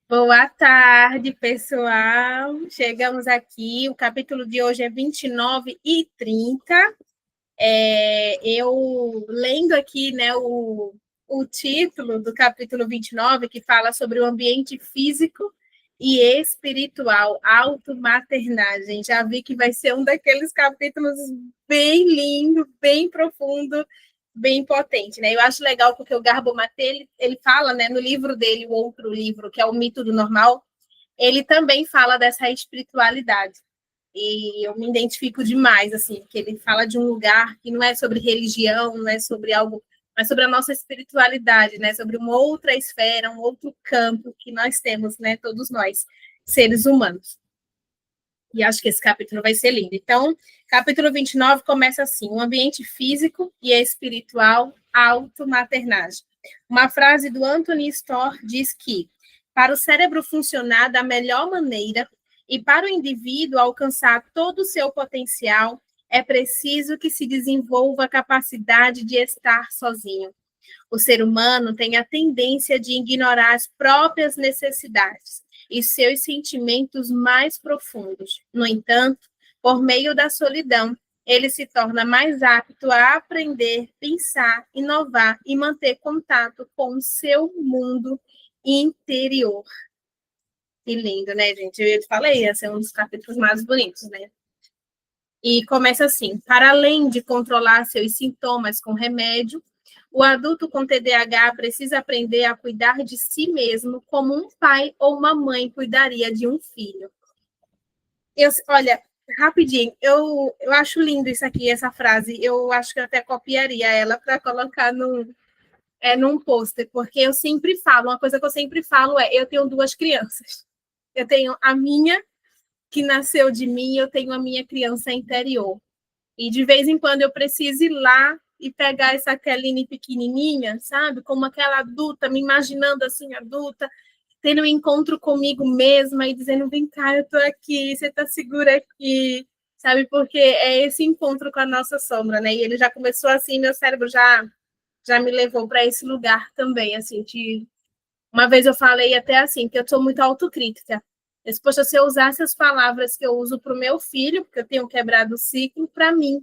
Boa tarde, pessoal. Chegamos aqui. O capítulo de hoje é 29 e 30. Eu lendo aqui, né, o título do capítulo 29, que fala sobre o ambiente físico e espiritual, automaternagem. Já vi que vai ser um daqueles capítulos bem lindo, bem profundo, bem potente, né? Eu acho legal porque o Garbo Maté, ele fala, né, no livro dele, o outro livro, que é o Mito do Normal, ele também fala dessa espiritualidade. E eu me identifico demais, assim, porque ele fala de um lugar que não é sobre religião, não é sobre algo, mas sobre a nossa espiritualidade, né? Sobre uma outra esfera, um outro campo que nós temos, né? Todos nós, seres humanos. E acho que esse capítulo vai ser lindo. Então, capítulo 29 começa assim: um ambiente físico e espiritual, automaternagem. Uma frase do Anthony Storr diz que, para o cérebro funcionar da melhor maneira e para o indivíduo alcançar todo o seu potencial, é preciso que se desenvolva a capacidade de estar sozinho. O ser humano tem a tendência de ignorar as próprias necessidades e seus sentimentos mais profundos. No entanto, por meio da solidão, ele se torna mais apto a aprender, pensar, inovar e manter contato com o seu mundo interior. Que lindo, né, gente? Eu te falei, esse é um dos capítulos mais bonitos, né? E começa assim: para além de controlar seus sintomas com remédio, o adulto com TDAH precisa aprender a cuidar de si mesmo como um pai ou uma mãe cuidaria de um filho. Olha, rapidinho, eu acho lindo isso aqui, essa frase. Eu acho que eu até copiaria ela para colocar num pôster, porque eu sempre falo, uma coisa que eu sempre falo é: eu tenho duas crianças. Eu tenho a minha, que nasceu de mim, e eu tenho a minha criança interior. E de vez em quando eu preciso ir lá e pegar essa Keline pequenininha, sabe? Como aquela adulta, me imaginando assim, adulta, tendo um encontro comigo mesma e dizendo: vem cá, eu tô aqui, você tá segura aqui, sabe? Porque é esse encontro com a nossa sombra, né? E ele já começou assim, meu cérebro já me levou para esse lugar também, assim, de... Uma vez eu falei até assim, que eu sou muito autocrítica. Eu disse: poxa, se eu usasse as palavras que eu uso para o meu filho, porque eu tenho quebrado o ciclo, para mim.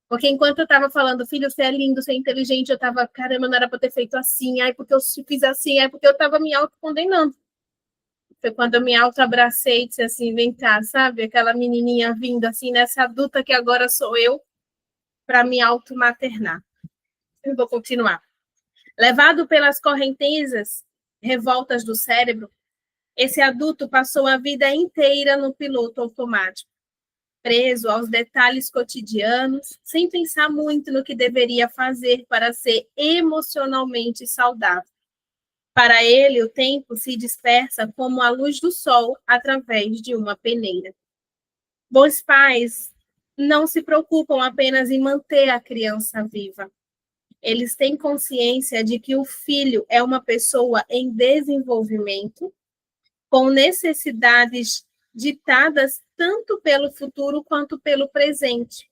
Porque enquanto eu estava falando: filho, você é lindo, você é inteligente, eu estava: caramba, não era para ter feito assim, ai, porque eu fiz assim, ai, porque eu estava me autocondenando. Foi quando eu me autoabracei e disse assim: vem cá, sabe? Aquela menininha vindo assim, nessa adulta que agora sou eu, para me automaternar. Eu vou continuar. Levado pelas correntezas revoltas do cérebro, esse adulto passou a vida inteira no piloto automático, preso aos detalhes cotidianos, sem pensar muito no que deveria fazer para ser emocionalmente saudável. Para ele, o tempo se dispersa como a luz do sol através de uma peneira. Bons pais não se preocupam apenas em manter a criança viva. Eles têm consciência de que o filho é uma pessoa em desenvolvimento, com necessidades ditadas tanto pelo futuro quanto pelo presente.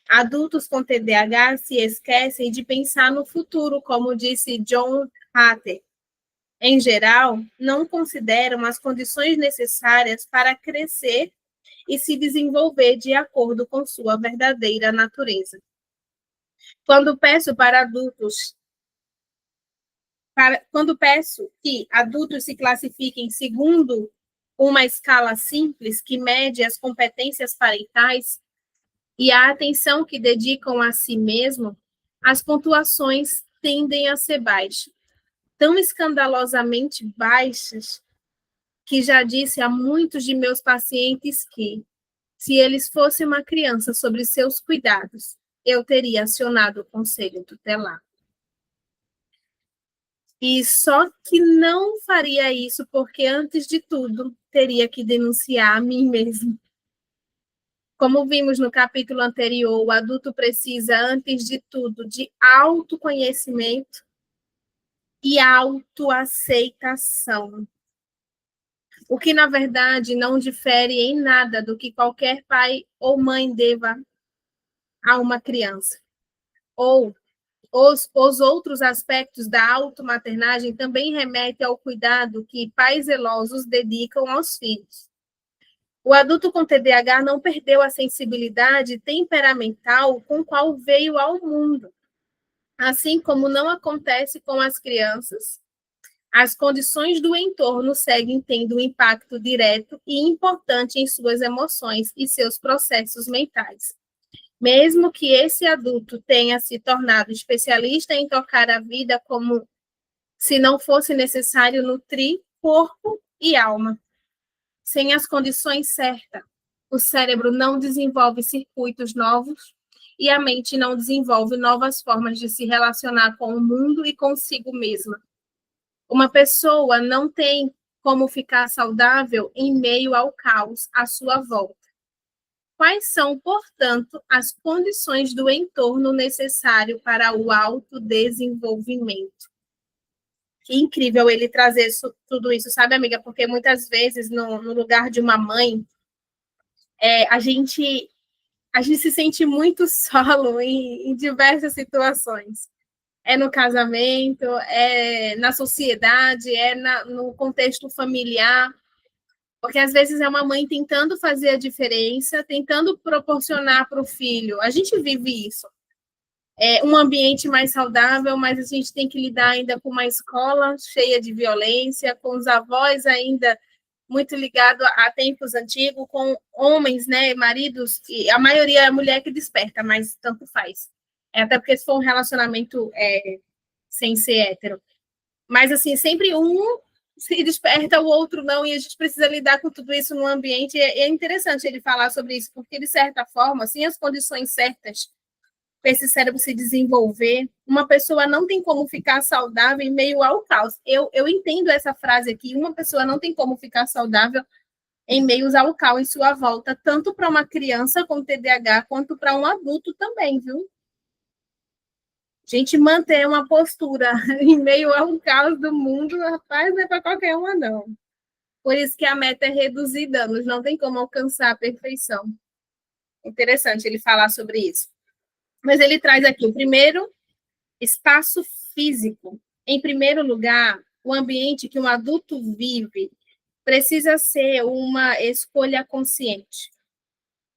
Adultos com TDAH se esquecem de pensar no futuro, como disse John Hatter. Em geral, não consideram as condições necessárias para crescer e se desenvolver de acordo com sua verdadeira natureza. Quando peço para adultos quando peço que adultos se classifiquem segundo uma escala simples que mede as competências parentais e a atenção que dedicam a si mesmo, as pontuações tendem a ser baixas, tão escandalosamente baixas que já disse a muitos de meus pacientes que, se eles fossem uma criança sobre seus cuidados, eu teria acionado o conselho tutelar. E só que não faria isso porque, antes de tudo, teria que denunciar a mim mesmo. Como vimos no capítulo anterior, o adulto precisa, antes de tudo, de autoconhecimento e autoaceitação. O que, na verdade, não difere em nada do que qualquer pai ou mãe deva a uma criança. Ou Os outros aspectos da automaternagem também remetem ao cuidado que pais zelosos dedicam aos filhos. O adulto com TDAH não perdeu a sensibilidade temperamental com qual veio ao mundo. Assim como não acontece com as crianças, as condições do entorno seguem tendo um impacto direto e importante em suas emoções e seus processos mentais. Mesmo que esse adulto tenha se tornado especialista em tocar a vida como se não fosse necessário nutrir corpo e alma. Sem as condições certas, o cérebro não desenvolve circuitos novos e a mente não desenvolve novas formas de se relacionar com o mundo e consigo mesma. Uma pessoa não tem como ficar saudável em meio ao caos à sua volta. Quais são, portanto, as condições do entorno necessário para o autodesenvolvimento? Que incrível ele trazer tudo isso, sabe, amiga? Porque muitas vezes, no lugar de uma mãe, a gente se sente muito solo em diversas situações. É no casamento, é na sociedade, no contexto familiar. Porque às vezes é uma mãe tentando fazer a diferença, tentando proporcionar para o filho. A gente vive isso. É um ambiente mais saudável, mas a gente tem que lidar ainda com uma escola cheia de violência, com os avós ainda muito ligados a tempos antigos, com homens, né, maridos, e a maioria é a mulher que desperta, mas tanto faz. Até porque se for um relacionamento sem ser hétero. Mas, assim, sempre um se desperta, o outro não, e a gente precisa lidar com tudo isso no ambiente. É interessante ele falar sobre isso, porque, de certa forma, assim, as condições certas para esse cérebro se desenvolver, uma pessoa não tem como ficar saudável em meio ao caos. Eu entendo essa frase aqui, uma pessoa não tem como ficar saudável em meio ao caos em sua volta, tanto para uma criança com TDAH, quanto para um adulto também, viu? A gente manter uma postura em meio ao caos do mundo, rapaz, não é para qualquer uma, não. Por isso que a meta é reduzir danos, não tem como alcançar a perfeição. Interessante ele falar sobre isso. Mas ele traz aqui o primeiro, espaço físico. Em primeiro lugar, o ambiente que um adulto vive precisa ser uma escolha consciente.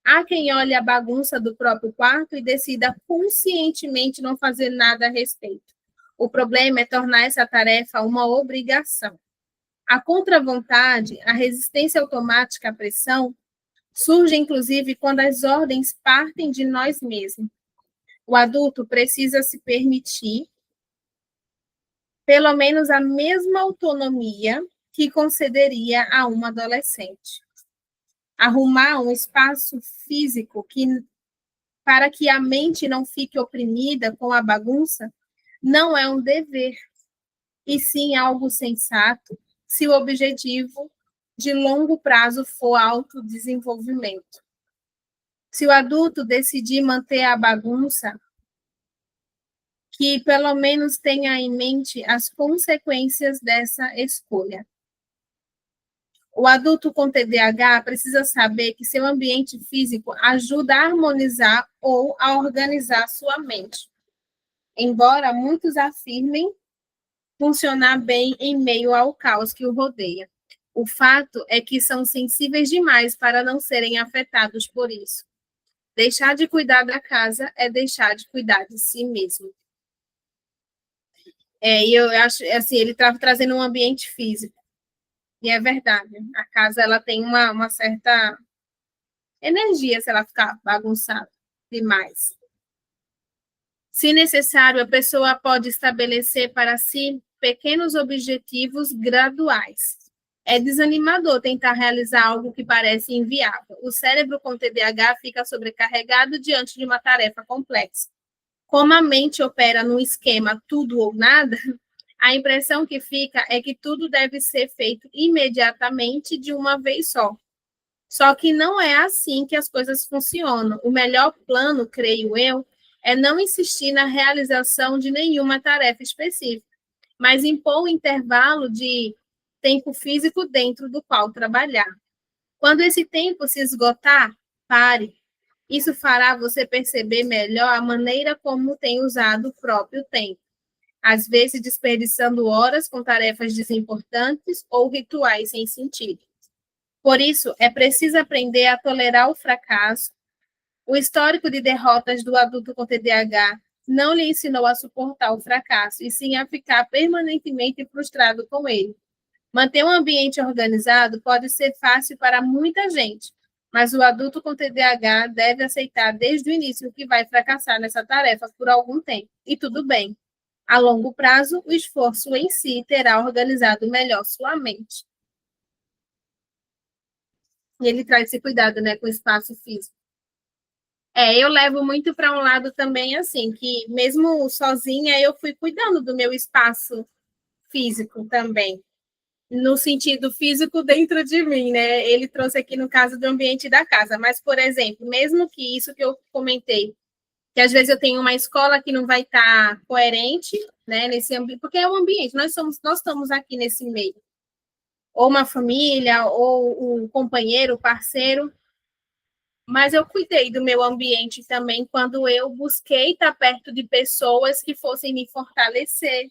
Há quem olhe a bagunça do próprio quarto e decida conscientemente não fazer nada a respeito. O problema é tornar essa tarefa uma obrigação. A contravontade, a resistência automática à pressão, surge inclusive quando as ordens partem de nós mesmos. O adulto precisa se permitir pelo menos a mesma autonomia que concederia a uma adolescente. Arrumar um espaço físico para que a mente não fique oprimida com a bagunça não é um dever, e sim algo sensato, se o objetivo de longo prazo for autodesenvolvimento. Se o adulto decidir manter a bagunça, que pelo menos tenha em mente as consequências dessa escolha. O adulto com TDAH precisa saber que seu ambiente físico ajuda a harmonizar ou a organizar sua mente. Embora muitos afirmem funcionar bem em meio ao caos que o rodeia. O fato é que são sensíveis demais para não serem afetados por isso. Deixar de cuidar da casa é deixar de cuidar de si mesmo. E eu acho, assim, ele está trazendo um ambiente físico. E é verdade, a casa ela tem uma certa energia se ela ficar bagunçada demais. Se necessário, a pessoa pode estabelecer para si pequenos objetivos graduais. É desanimador tentar realizar algo que parece inviável. O cérebro com TDAH fica sobrecarregado diante de uma tarefa complexa. Como a mente opera no esquema tudo ou nada, a impressão que fica é que tudo deve ser feito imediatamente de uma vez só. Só que não é assim que as coisas funcionam. O melhor plano, creio eu, é não insistir na realização de nenhuma tarefa específica, mas impor um intervalo de tempo físico dentro do qual trabalhar. Quando esse tempo se esgotar, pare. Isso fará você perceber melhor a maneira como tem usado o próprio tempo, às vezes desperdiçando horas com tarefas desimportantes ou rituais sem sentido. Por isso, é preciso aprender a tolerar o fracasso. O histórico de derrotas do adulto com TDAH não lhe ensinou a suportar o fracasso, e sim a ficar permanentemente frustrado com ele. Manter um ambiente organizado pode ser fácil para muita gente, mas o adulto com TDAH deve aceitar desde o início que vai fracassar nessa tarefa por algum tempo. E tudo bem. A longo prazo, o esforço em si terá organizado melhor sua mente. E ele traz esse cuidado, né, com o espaço físico. Eu levo muito para um lado também, assim, que mesmo sozinha, eu fui cuidando do meu espaço físico também, no sentido físico dentro de mim, né? Ele trouxe aqui no caso do ambiente da casa, mas, por exemplo, mesmo que isso que eu comentei, que às vezes eu tenho uma escola que não vai estar coerente, né, nesse ambiente, porque é um ambiente, nós estamos aqui nesse meio, ou uma família, ou o companheiro, o parceiro, mas eu cuidei do meu ambiente também quando eu busquei estar perto de pessoas que fossem me fortalecer,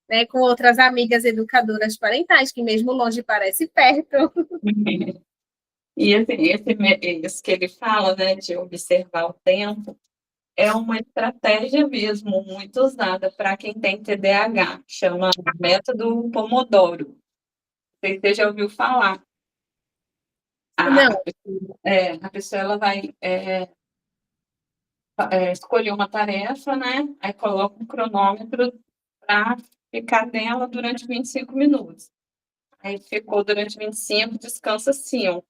né, com outras amigas educadoras parentais, que mesmo longe parece perto. E isso que ele fala, né, de observar o tempo, é uma estratégia mesmo muito usada para quem tem TDAH, chama método Pomodoro. Não sei se você já ouviu falar. A, a, Não, pessoa, a pessoa ela vai escolher uma tarefa, né? Aí coloca um cronômetro para ficar nela durante 25 minutos. Aí ficou durante 25, descansa 5.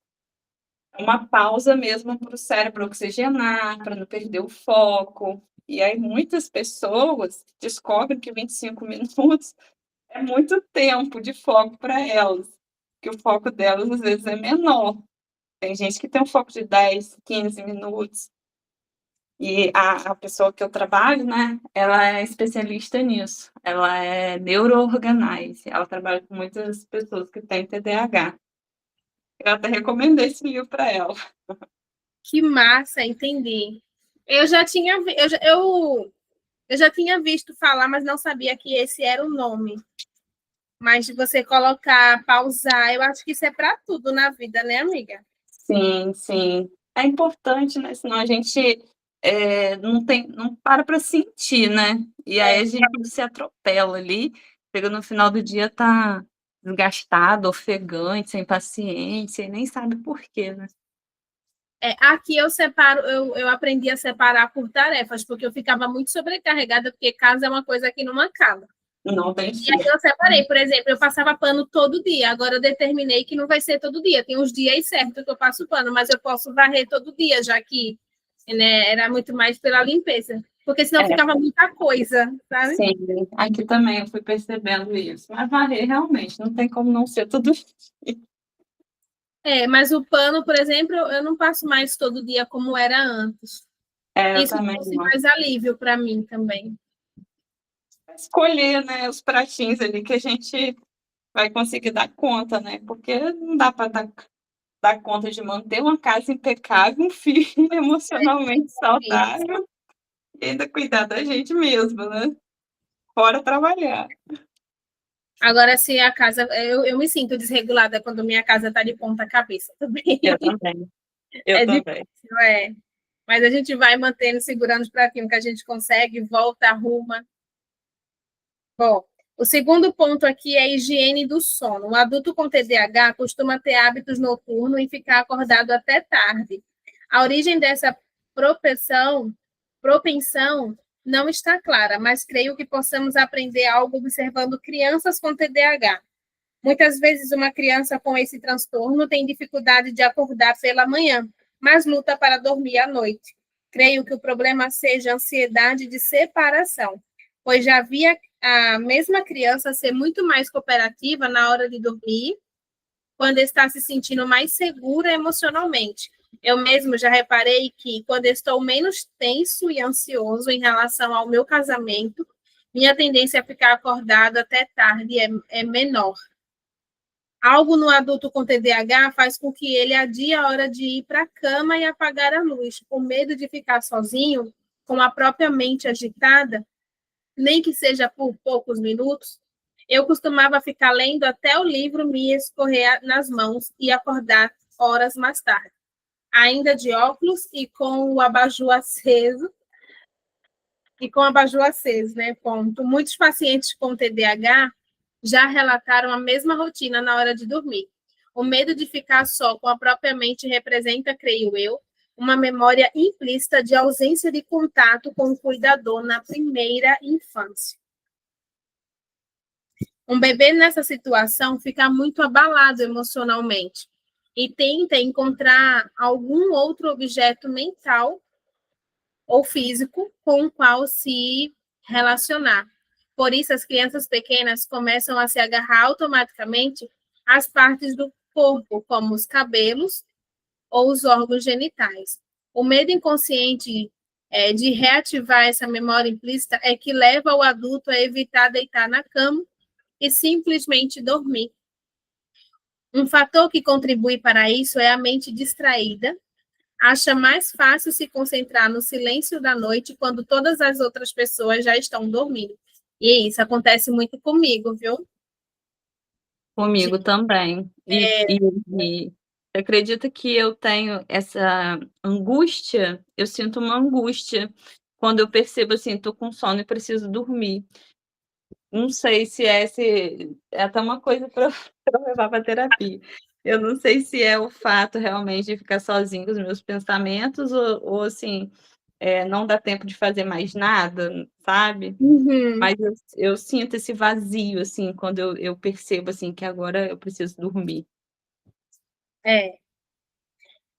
Uma pausa mesmo para o cérebro oxigenar, para não perder o foco. E aí muitas pessoas descobrem que 25 minutos é muito tempo de foco para elas, que o foco delas às vezes é menor. Tem gente que tem um foco de 10, 15 minutos. E a pessoa que eu trabalho, né, ela é especialista nisso. Ela é neuroorganize. Ela trabalha com muitas pessoas que têm TDAH. Eu até recomendei esse livro para ela. que massa, entendi. Eu já tinha, eu já tinha visto falar, mas não sabia que esse era o nome. Mas de você colocar, pausar, eu acho que isso é para tudo na vida, né, amiga? Sim, sim. É importante, né? Senão a gente não para sentir, né? E aí É. a gente se atropela ali, chega no final do dia, tá desgastado, ofegante, sem paciência, e nem sabe por quê, né? Aqui eu separo, eu aprendi a separar por tarefas, porque eu ficava muito sobrecarregada, porque casa é uma coisa que não acaba. Não tem E aí fim. eu separei, por exemplo, eu passava pano todo dia, agora eu determinei que não vai ser todo dia, tem uns dias certos que eu passo pano, mas eu posso varrer todo dia, já que, né, era muito mais pela limpeza, porque senão É, ficava muita coisa, sabe? sim, aqui também eu fui percebendo isso. Mas varrer realmente não tem como não ser tudo. Mas o pano, por exemplo, eu não passo mais todo dia como era antes. É, eu Isso também trouxe não. mais alívio para mim também. Escolher, né, os pratinhos ali que a gente vai conseguir dar conta, né? Porque não dá para dar conta de manter uma casa impecável, um filho emocionalmente saudável e ainda cuidar da gente mesmo, né? Fora trabalhar. Agora, se a casa. Eu me sinto desregulada quando minha casa está de ponta cabeça também. Eu também. Eu É também. difícil, é. Mas a gente vai mantendo, segurando os pratinhos que a gente consegue, volta, arruma. Bom, o segundo ponto aqui é a higiene do sono. O adulto com TDAH costuma ter hábitos noturnos e ficar acordado até tarde. A origem dessa propensão, propensão não está clara, mas creio que possamos aprender algo observando crianças com TDAH. Muitas vezes, uma criança com esse transtorno tem dificuldade de acordar pela manhã, mas luta para dormir à noite. Creio que o problema seja a ansiedade de separação, pois já vi a mesma criança ser muito mais cooperativa na hora de dormir, quando está se sentindo mais segura emocionalmente. Eu mesmo já reparei que, quando estou menos tenso e ansioso em relação ao meu casamento, minha tendência a ficar acordado até tarde é menor. Algo no adulto com TDAH faz com que ele adie a hora de ir para a cama e apagar a luz, com medo de ficar sozinho, com a própria mente agitada, nem que seja por poucos minutos. Eu costumava ficar lendo até o livro me escorrer nas mãos e acordar horas mais tarde, ainda de óculos e com o abajur aceso. Né? Ponto. Muitos pacientes com TDAH já relataram a mesma rotina na hora de dormir. O medo de ficar só com a própria mente representa, creio eu, uma memória implícita de ausência de contato com o cuidador na primeira infância. Um bebê nessa situação fica muito abalado emocionalmente e tenta encontrar algum outro objeto mental ou físico com o qual se relacionar. Por isso, as crianças pequenas começam a se agarrar automaticamente às partes do corpo, como os cabelos ou os órgãos genitais. O medo inconsciente de reativar essa memória implícita é que leva o adulto a evitar deitar na cama e simplesmente dormir. Um fator que contribui para isso é a mente distraída. Acha mais fácil se concentrar no silêncio da noite quando todas as outras pessoas já estão dormindo. E isso acontece muito comigo, viu? Comigo também. E você acredita que eu tenho essa angústia? Eu sinto uma angústia quando eu percebo assim, estou com sono e preciso dormir. Não sei se é até uma coisa para eu levar para terapia. Eu não sei se é o fato realmente de ficar sozinho com os meus pensamentos ou assim, não dá tempo de fazer mais nada, sabe? Uhum. Mas eu sinto esse vazio, assim, quando eu percebo, assim, que agora eu preciso dormir.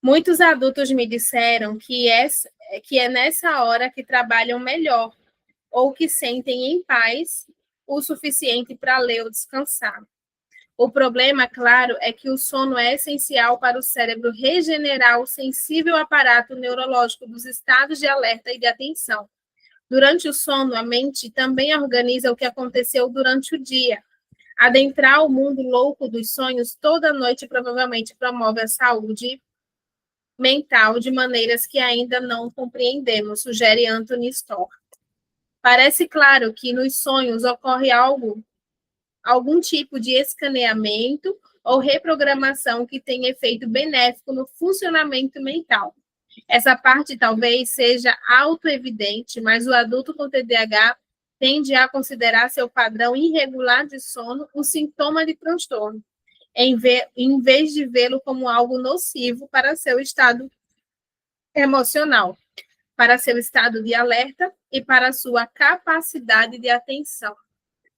Muitos adultos me disseram que é nessa hora que trabalham melhor ou que sentem em paz o suficiente para ler ou descansar. O problema, claro, é que o sono é essencial para o cérebro regenerar o sensível aparato neurológico dos estados de alerta e de atenção. Durante o sono, a mente também organiza o que aconteceu durante o dia. Adentrar o mundo louco dos sonhos toda noite provavelmente promove a saúde mental de maneiras que ainda não compreendemos, sugere Anthony Storr. Parece claro que nos sonhos ocorre algum tipo de escaneamento ou reprogramação que tem efeito benéfico no funcionamento mental. Essa parte talvez seja autoevidente, mas o adulto com TDAH tende a considerar seu padrão irregular de sono um sintoma de transtorno, em vez de vê-lo como algo nocivo para seu estado emocional, para seu estado de alerta e para sua capacidade de atenção.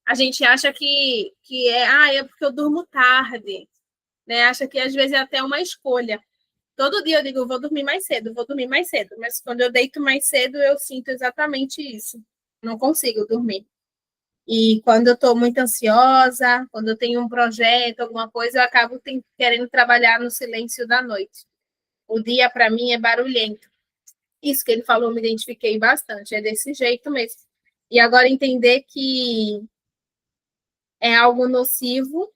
A gente acha que é porque eu durmo tarde, né? Acha que às vezes é até uma escolha. Todo dia eu digo, vou dormir mais cedo, mas quando eu deito mais cedo, eu sinto exatamente isso. Não consigo dormir. E quando eu estou muito ansiosa, quando eu tenho um projeto, alguma coisa, eu acabo querendo trabalhar no silêncio da noite. O dia, para mim, é barulhento. Isso que ele falou, me identifiquei bastante, é desse jeito mesmo. E agora entender que é algo nocivo,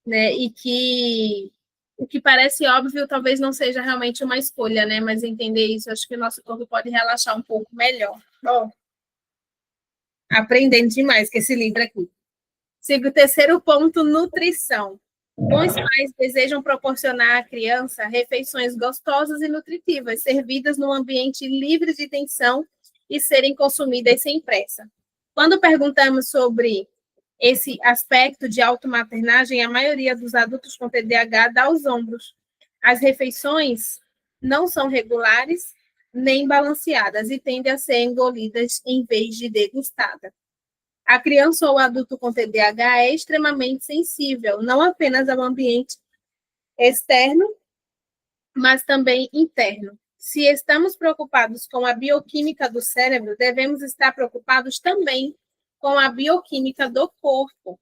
né? E que o que parece óbvio talvez não seja realmente uma escolha, né? Mas entender isso, acho que o nosso corpo pode relaxar um pouco melhor. Bom, aprendendo demais com esse livro aqui. Siga o terceiro ponto, nutrição. Bons pais desejam proporcionar à criança refeições gostosas e nutritivas, servidas num ambiente livre de tensão e serem consumidas sem pressa. Quando perguntamos sobre esse aspecto de automaternagem, a maioria dos adultos com TDAH dá os ombros. As refeições não são regulares nem balanceadas e tendem a ser engolidas em vez de degustadas. A criança ou adulto com TDAH é extremamente sensível, não apenas ao ambiente externo, mas também interno. Se estamos preocupados com a bioquímica do cérebro, devemos estar preocupados também com a bioquímica do corpo.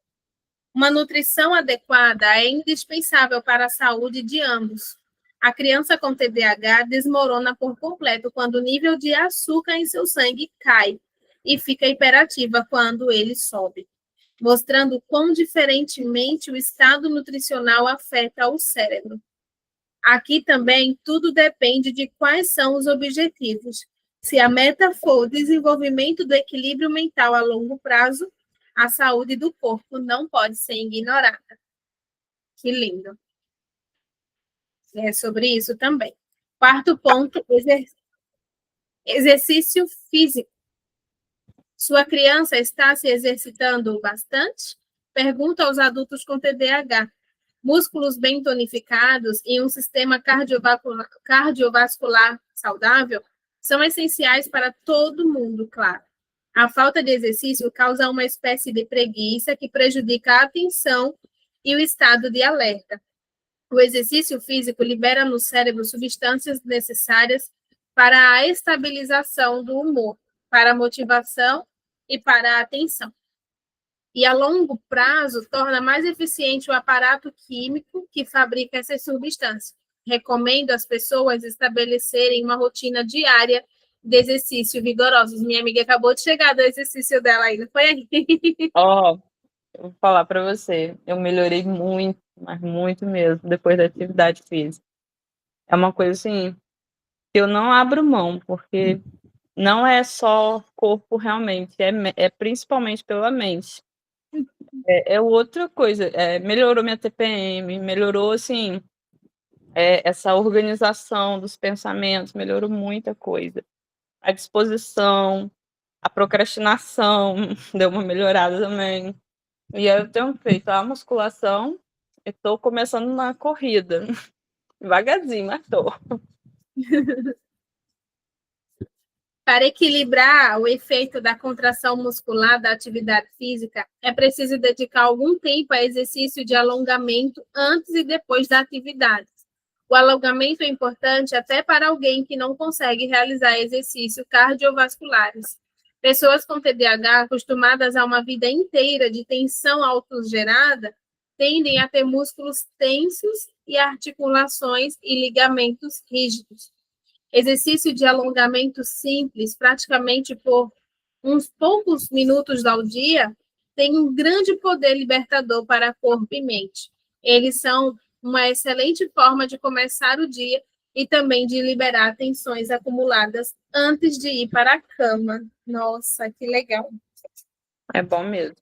Uma nutrição adequada é indispensável para a saúde de ambos. A criança com TDAH desmorona por completo quando o nível de açúcar em seu sangue cai e fica hiperativa quando ele sobe. mostrando quão diferentemente o estado nutricional afeta o cérebro. Aqui também tudo depende de quais são os objetivos. Se a meta for o desenvolvimento do equilíbrio mental a longo prazo, a saúde do corpo não pode ser ignorada. Que lindo. É sobre isso também. Quarto ponto, exercício físico. Sua criança está se exercitando bastante? Pergunta aos adultos com TDAH. Músculos bem tonificados e um sistema cardiovascular saudável são essenciais para todo mundo, claro. A falta de exercício causa uma espécie de preguiça que prejudica a atenção e o estado de alerta. O exercício físico libera no cérebro substâncias necessárias para a estabilização do humor, para a motivação e para a atenção. E a longo prazo torna mais eficiente o aparato químico que fabrica essas substâncias. Recomendo às pessoas estabelecerem uma rotina diária de exercício vigorosos. Minha amiga acabou de chegar do exercício dela aí, não foi aí? Ó, eu vou falar para você, eu melhorei muito, mas muito mesmo, depois da atividade física. É uma coisa assim, que eu não abro mão, porque não é só corpo realmente, é principalmente pela mente. É outra coisa, melhorou minha TPM, melhorou, assim, essa organização dos pensamentos, melhorou muita coisa. A disposição, a procrastinação deu uma melhorada também. E aí eu tenho feito a musculação e estou começando na corrida. Devagarzinho, mas estou. Para equilibrar o efeito da contração muscular da atividade física, é preciso dedicar algum tempo a exercício de alongamento antes e depois da atividade. O alongamento é importante até para alguém que não consegue realizar exercícios cardiovasculares. Pessoas com TDAH, acostumadas a uma vida inteira de tensão autogerada, tendem a ter músculos tensos e articulações e ligamentos rígidos. Exercício de alongamento simples, praticamente por uns poucos minutos ao dia, tem um grande poder libertador para corpo e mente. Eles são uma excelente forma de começar o dia e também de liberar tensões acumuladas antes de ir para a cama. Nossa, que legal. É bom mesmo.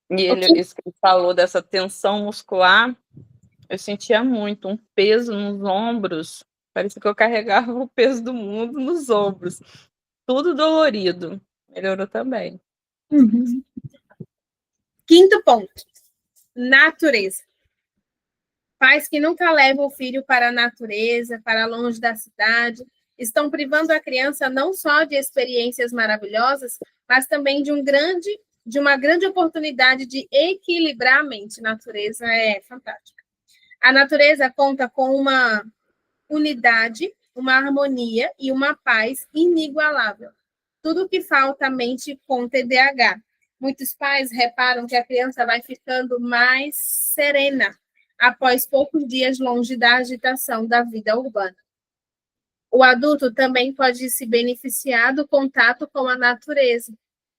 E isso que ele falou dessa tensão muscular, eu sentia muito um peso nos ombros. Parecia que eu carregava o peso do mundo nos ombros. Tudo dolorido. Melhorou também. Uhum. Quinto ponto. Natureza. Pais que nunca levam o filho para a natureza, para longe da cidade, estão privando a criança não só de experiências maravilhosas, mas também de uma grande oportunidade de equilibrar a mente. A natureza é fantástica. A natureza conta com uma unidade, uma harmonia e uma paz inigualável. Tudo que falta à mente com TDAH. Muitos pais reparam que a criança vai ficando mais serena após poucos dias longe da agitação da vida urbana. O adulto também pode se beneficiar do contato com a natureza.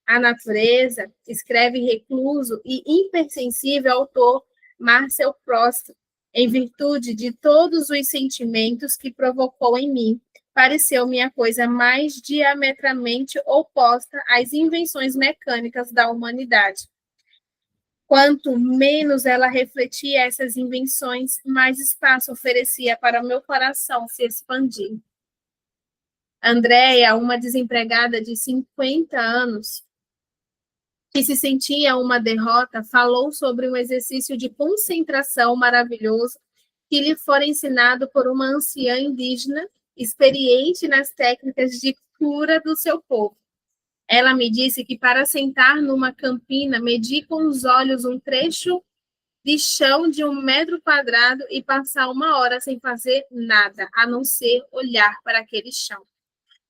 A natureza, escreve recluso e hipersensível autor Marcel Proust, em virtude de todos os sentimentos que provocou em mim, pareceu-me a coisa mais diametralmente oposta às invenções mecânicas da humanidade. Quanto menos ela refletia essas invenções, mais espaço oferecia para o meu coração se expandir. Andréia, uma desempregada de 50 anos, que se sentia uma derrota, falou sobre um exercício de concentração maravilhoso que lhe fora ensinado por uma anciã indígena experiente nas técnicas de cura do seu povo. Ela me disse que para sentar numa campina, medir com os olhos um trecho de chão de 1 metro quadrado e passar 1 hora sem fazer nada, a não ser olhar para aquele chão.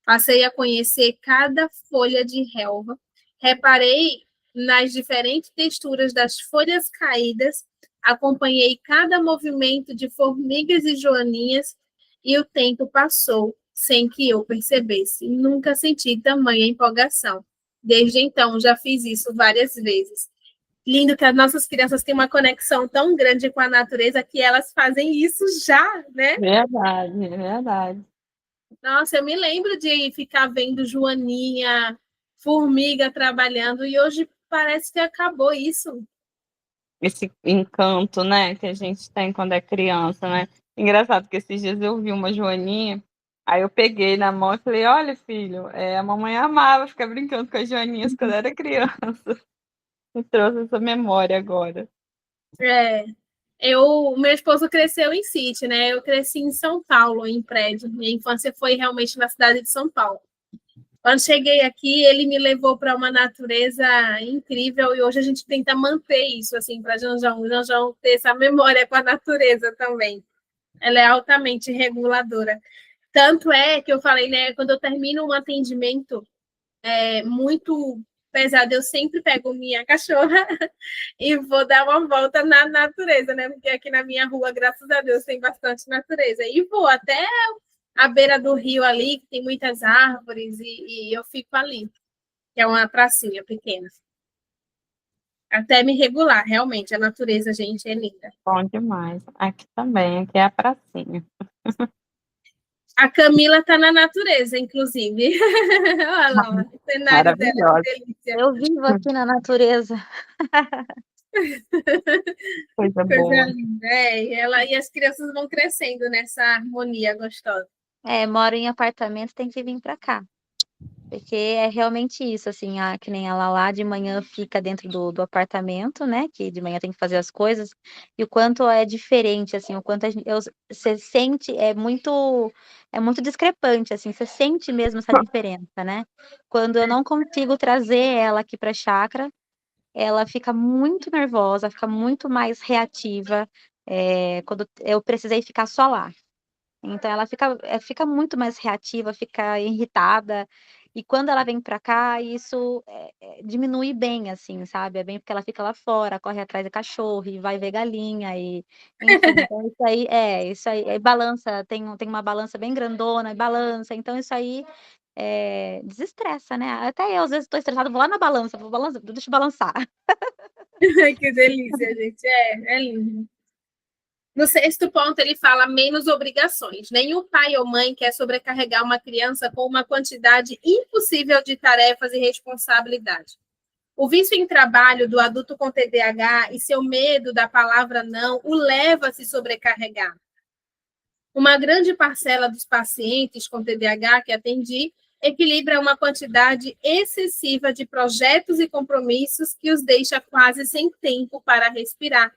Passei a conhecer cada folha de relva, reparei nas diferentes texturas das folhas caídas, acompanhei cada movimento de formigas e joaninhas, e o tempo passou sem que eu percebesse. Nunca senti tamanha empolgação. Desde então, já fiz isso várias vezes. Lindo que as nossas crianças têm uma conexão tão grande com a natureza que elas fazem isso já, né? Verdade, é verdade. Nossa, eu me lembro de ficar vendo joaninha, formiga trabalhando, e hoje parece que acabou isso. Esse encanto, né, que a gente tem quando é criança, né? Engraçado que esses dias eu vi uma joaninha, aí eu peguei na mão e falei, olha, filho, a mamãe amava ficar brincando com as joaninhas quando era criança. Me trouxe essa memória agora. É, meu esposo cresceu em sítio, né? Eu cresci em São Paulo, em prédio. Minha infância foi realmente na cidade de São Paulo. Quando cheguei aqui, ele me levou para uma natureza incrível e hoje a gente tenta manter isso, assim, para Janjão. Janjão ter essa memória com a natureza também. Ela é altamente reguladora. Tanto é que eu falei, né, quando eu termino um atendimento muito pesado, eu sempre pego minha cachorra e vou dar uma volta na natureza, né? Porque aqui na minha rua, graças a Deus, tem bastante natureza. E vou até a beira do rio ali, que tem muitas árvores, e eu fico ali, que é uma pracinha pequena. Até me regular, realmente, a natureza, gente, é linda. Bom demais. Aqui também, aqui é a pracinha. A Camila está na natureza, inclusive. Olha lá, o cenário dela, que Maravilhosa. delícia. Eu vivo aqui na natureza. Coisa Coisa boa. linda. E as crianças vão crescendo nessa harmonia gostosa. Moro em apartamento, tem que vir para cá. Porque é realmente isso, assim, que nem ela lá de manhã fica dentro do apartamento, né? Que de manhã tem que fazer as coisas, e o quanto é diferente, assim, o quanto você sente, é muito discrepante, assim, você sente mesmo essa diferença, né? Quando eu não consigo trazer ela aqui para a chácara, ela fica muito nervosa, fica muito mais reativa, quando eu precisei ficar só lá. Então ela fica muito mais reativa, fica irritada. E quando ela vem para cá, isso diminui bem, assim, sabe? É bem porque ela fica lá fora, corre atrás de cachorro, e vai ver galinha, e enfim. Então isso aí balança, tem uma balança bem grandona, e balança. Então isso aí desestressa, né? Até eu, às vezes, estou estressada, vou lá na balança, deixa eu balançar. Que delícia, gente. É lindo. No sexto ponto, ele fala menos obrigações. Nenhum pai ou mãe quer sobrecarregar uma criança com uma quantidade impossível de tarefas e responsabilidade. O vício em trabalho do adulto com TDAH e seu medo da palavra não o leva a se sobrecarregar. Uma grande parcela dos pacientes com TDAH que atendi equilibra uma quantidade excessiva de projetos e compromissos que os deixa quase sem tempo para respirar.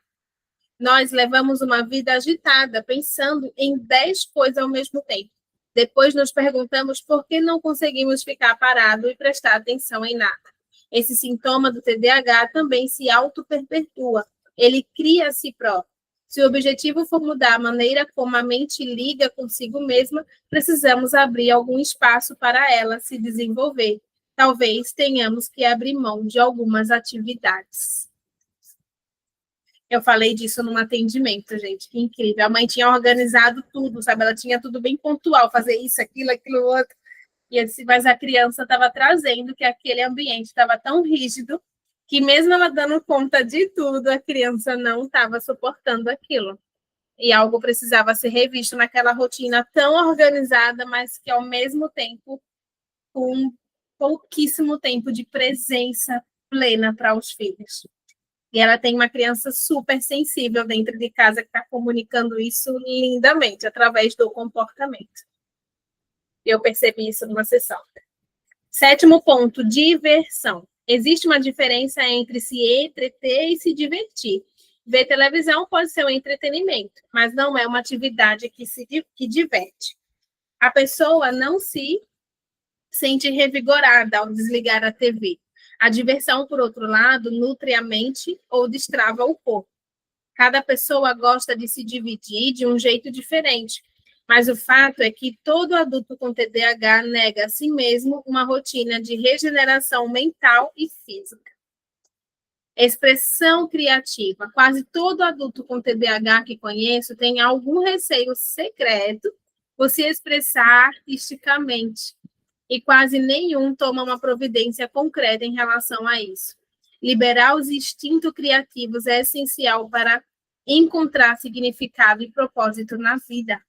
Nós levamos uma vida agitada, pensando em 10 coisas ao mesmo tempo. Depois nos perguntamos por que não conseguimos ficar parado e prestar atenção em nada. Esse sintoma do TDAH também se auto-perpetua. Ele cria a si próprio. Se o objetivo for mudar a maneira como a mente liga consigo mesma, precisamos abrir algum espaço para ela se desenvolver. Talvez tenhamos que abrir mão de algumas atividades. Eu falei disso num atendimento, gente, que incrível. A mãe tinha organizado tudo, sabe? Ela tinha tudo bem pontual, fazer isso, aquilo, outro. E eu disse, mas a criança estava trazendo que aquele ambiente estava tão rígido que mesmo ela dando conta de tudo, a criança não estava suportando aquilo. E algo precisava ser revisto naquela rotina tão organizada, mas que ao mesmo tempo com pouquíssimo tempo de presença plena para os filhos. E ela tem uma criança super sensível dentro de casa que está comunicando isso lindamente, através do comportamento. Eu percebi isso numa sessão. Sétimo ponto, diversão. Existe uma diferença entre se entreter e se divertir. Ver televisão pode ser um entretenimento, mas não é uma atividade que diverte. A pessoa não se sente revigorada ao desligar a TV. A diversão, por outro lado, nutre a mente ou destrava o corpo. Cada pessoa gosta de se dividir de um jeito diferente, mas o fato é que todo adulto com TDAH nega a si mesmo uma rotina de regeneração mental e física. Expressão criativa. Quase todo adulto com TDAH que conheço tem algum receio secreto por se expressar artisticamente. e quase nenhum toma uma providência concreta em relação a isso. Liberar os instintos criativos é essencial para encontrar significado e propósito na vida.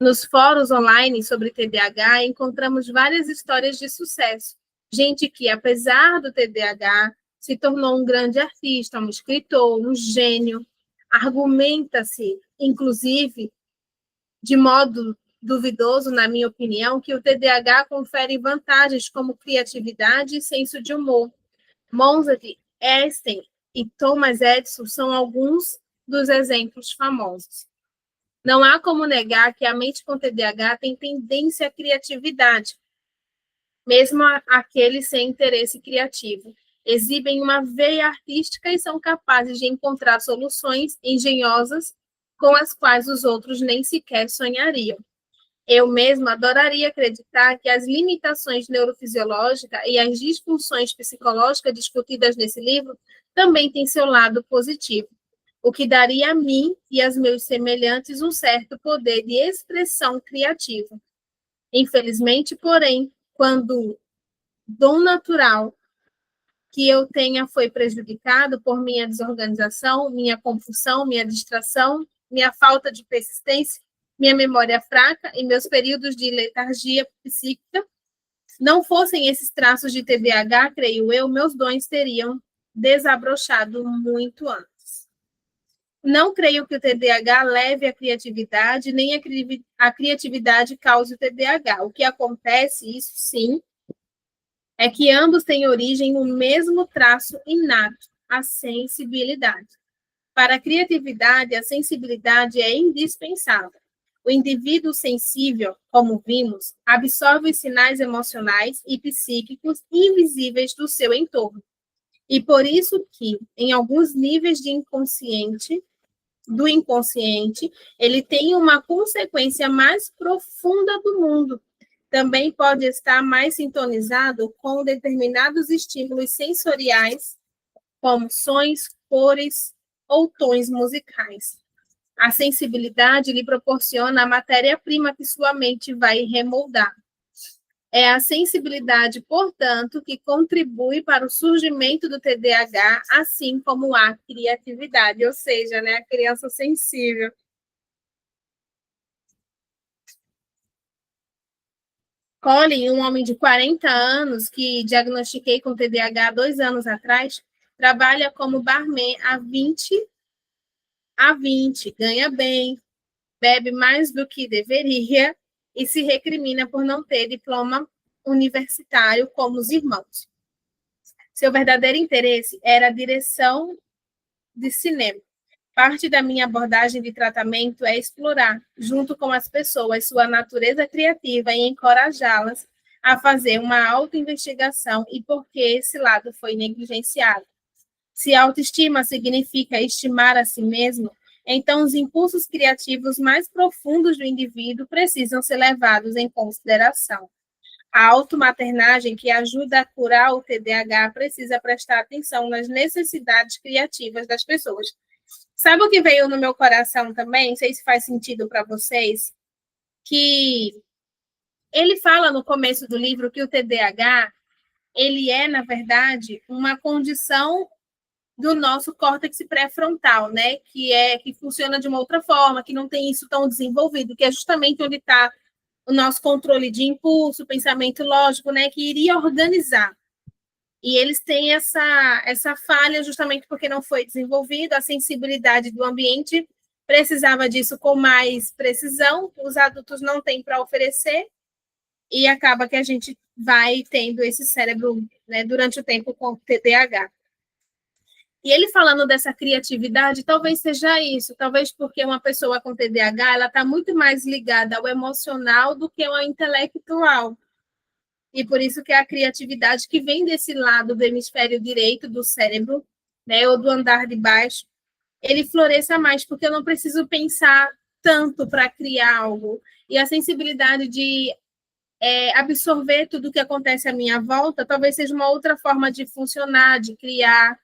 Nos fóruns online sobre TDAH, encontramos várias histórias de sucesso. Gente que, apesar do TDAH, se tornou um grande artista, um escritor, um gênio. Argumenta-se, inclusive, de modo duvidoso, na minha opinião, que o TDAH confere vantagens como criatividade e senso de humor. Mozart, Einstein e Thomas Edison são alguns dos exemplos famosos. Não há como negar que a mente com TDAH tem tendência à criatividade, mesmo aqueles sem interesse criativo. Exibem uma veia artística e são capazes de encontrar soluções engenhosas com as quais os outros nem sequer sonhariam. Eu mesma adoraria acreditar que as limitações neurofisiológicas e as disfunções psicológicas discutidas nesse livro também têm seu lado positivo, o que daria a mim e aos meus semelhantes um certo poder de expressão criativa. Infelizmente, porém, quando dom natural que eu tenha foi prejudicado por minha desorganização, minha confusão, minha distração, minha falta de persistência, minha memória fraca e meus períodos de letargia psíquica, não fossem esses traços de TDAH, creio eu, meus dons teriam desabrochado muito antes. Não creio que o TDAH leve à criatividade, nem a criatividade cause o TDAH. O que acontece, isso sim, é que ambos têm origem no mesmo traço inato, a sensibilidade. Para a criatividade, a sensibilidade é indispensável. O indivíduo sensível, como vimos, absorve os sinais emocionais e psíquicos invisíveis do seu entorno. E por isso que, em alguns níveis do inconsciente, ele tem uma consequência mais profunda do mundo. Também pode estar mais sintonizado com determinados estímulos sensoriais, como sons, cores ou tons musicais. A sensibilidade lhe proporciona a matéria-prima que sua mente vai remoldar. É a sensibilidade, portanto, que contribui para o surgimento do TDAH, assim como a criatividade, ou seja, né, a criança sensível. Colin, um homem de 40 anos que diagnostiquei com TDAH 2 anos atrás, trabalha como barman há 20, ganha bem, bebe mais do que deveria e se recrimina por não ter diploma universitário como os irmãos. Seu verdadeiro interesse era a direção de cinema. Parte da minha abordagem de tratamento é explorar, junto com as pessoas, sua natureza criativa e encorajá-las a fazer uma autoinvestigação e por que esse lado foi negligenciado. Se autoestima significa estimar a si mesmo, então os impulsos criativos mais profundos do indivíduo precisam ser levados em consideração. A automaternagem, que ajuda a curar o TDAH, precisa prestar atenção nas necessidades criativas das pessoas. Sabe o que veio no meu coração também? Não sei se faz sentido para vocês. Que ele fala no começo do livro que o TDAH, ele é, na verdade, uma condição do nosso córtex pré-frontal, né? Que funciona de uma outra forma, que não tem isso tão desenvolvido, que é justamente onde está o nosso controle de impulso, pensamento lógico, né? Que iria organizar. E eles têm essa falha justamente porque não foi desenvolvido, a sensibilidade do ambiente precisava disso com mais precisão, os adultos não têm para oferecer, e acaba que a gente vai tendo esse cérebro, né, durante o tempo com TDAH. E ele falando dessa criatividade, talvez seja isso, talvez porque uma pessoa com TDAH, ela está muito mais ligada ao emocional do que ao intelectual. E por isso que a criatividade que vem desse lado do hemisfério direito do cérebro, né, ou do andar de baixo, ele floresça mais, porque eu não preciso pensar tanto para criar algo. E a sensibilidade de absorver tudo o que acontece à minha volta, talvez seja uma outra forma de funcionar, de criar,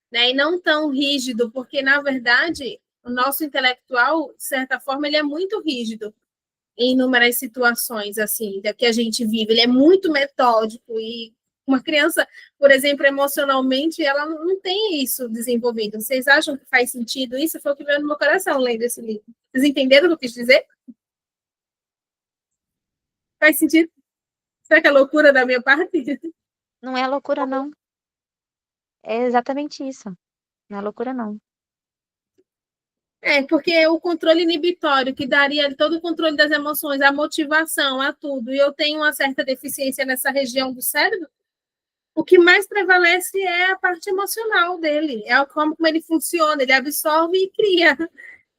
né, e não tão rígido, porque, na verdade, o nosso intelectual, de certa forma, ele é muito rígido. em inúmeras situações assim que a gente vive. Ele é muito metódico e uma criança, por exemplo, emocionalmente, ela não tem isso desenvolvido. Vocês acham que faz sentido isso? Foi o que veio no meu coração lendo esse livro. Vocês entenderam o que eu quis dizer? Faz sentido? Será que é loucura da minha parte? Não é loucura, não. É exatamente isso. Não é loucura, não. É, porque o controle inibitório, que daria todo o controle das emoções, a motivação, a tudo, e eu tenho uma certa deficiência nessa região do cérebro, o que mais prevalece é a parte emocional dele, é como ele funciona, ele absorve e cria.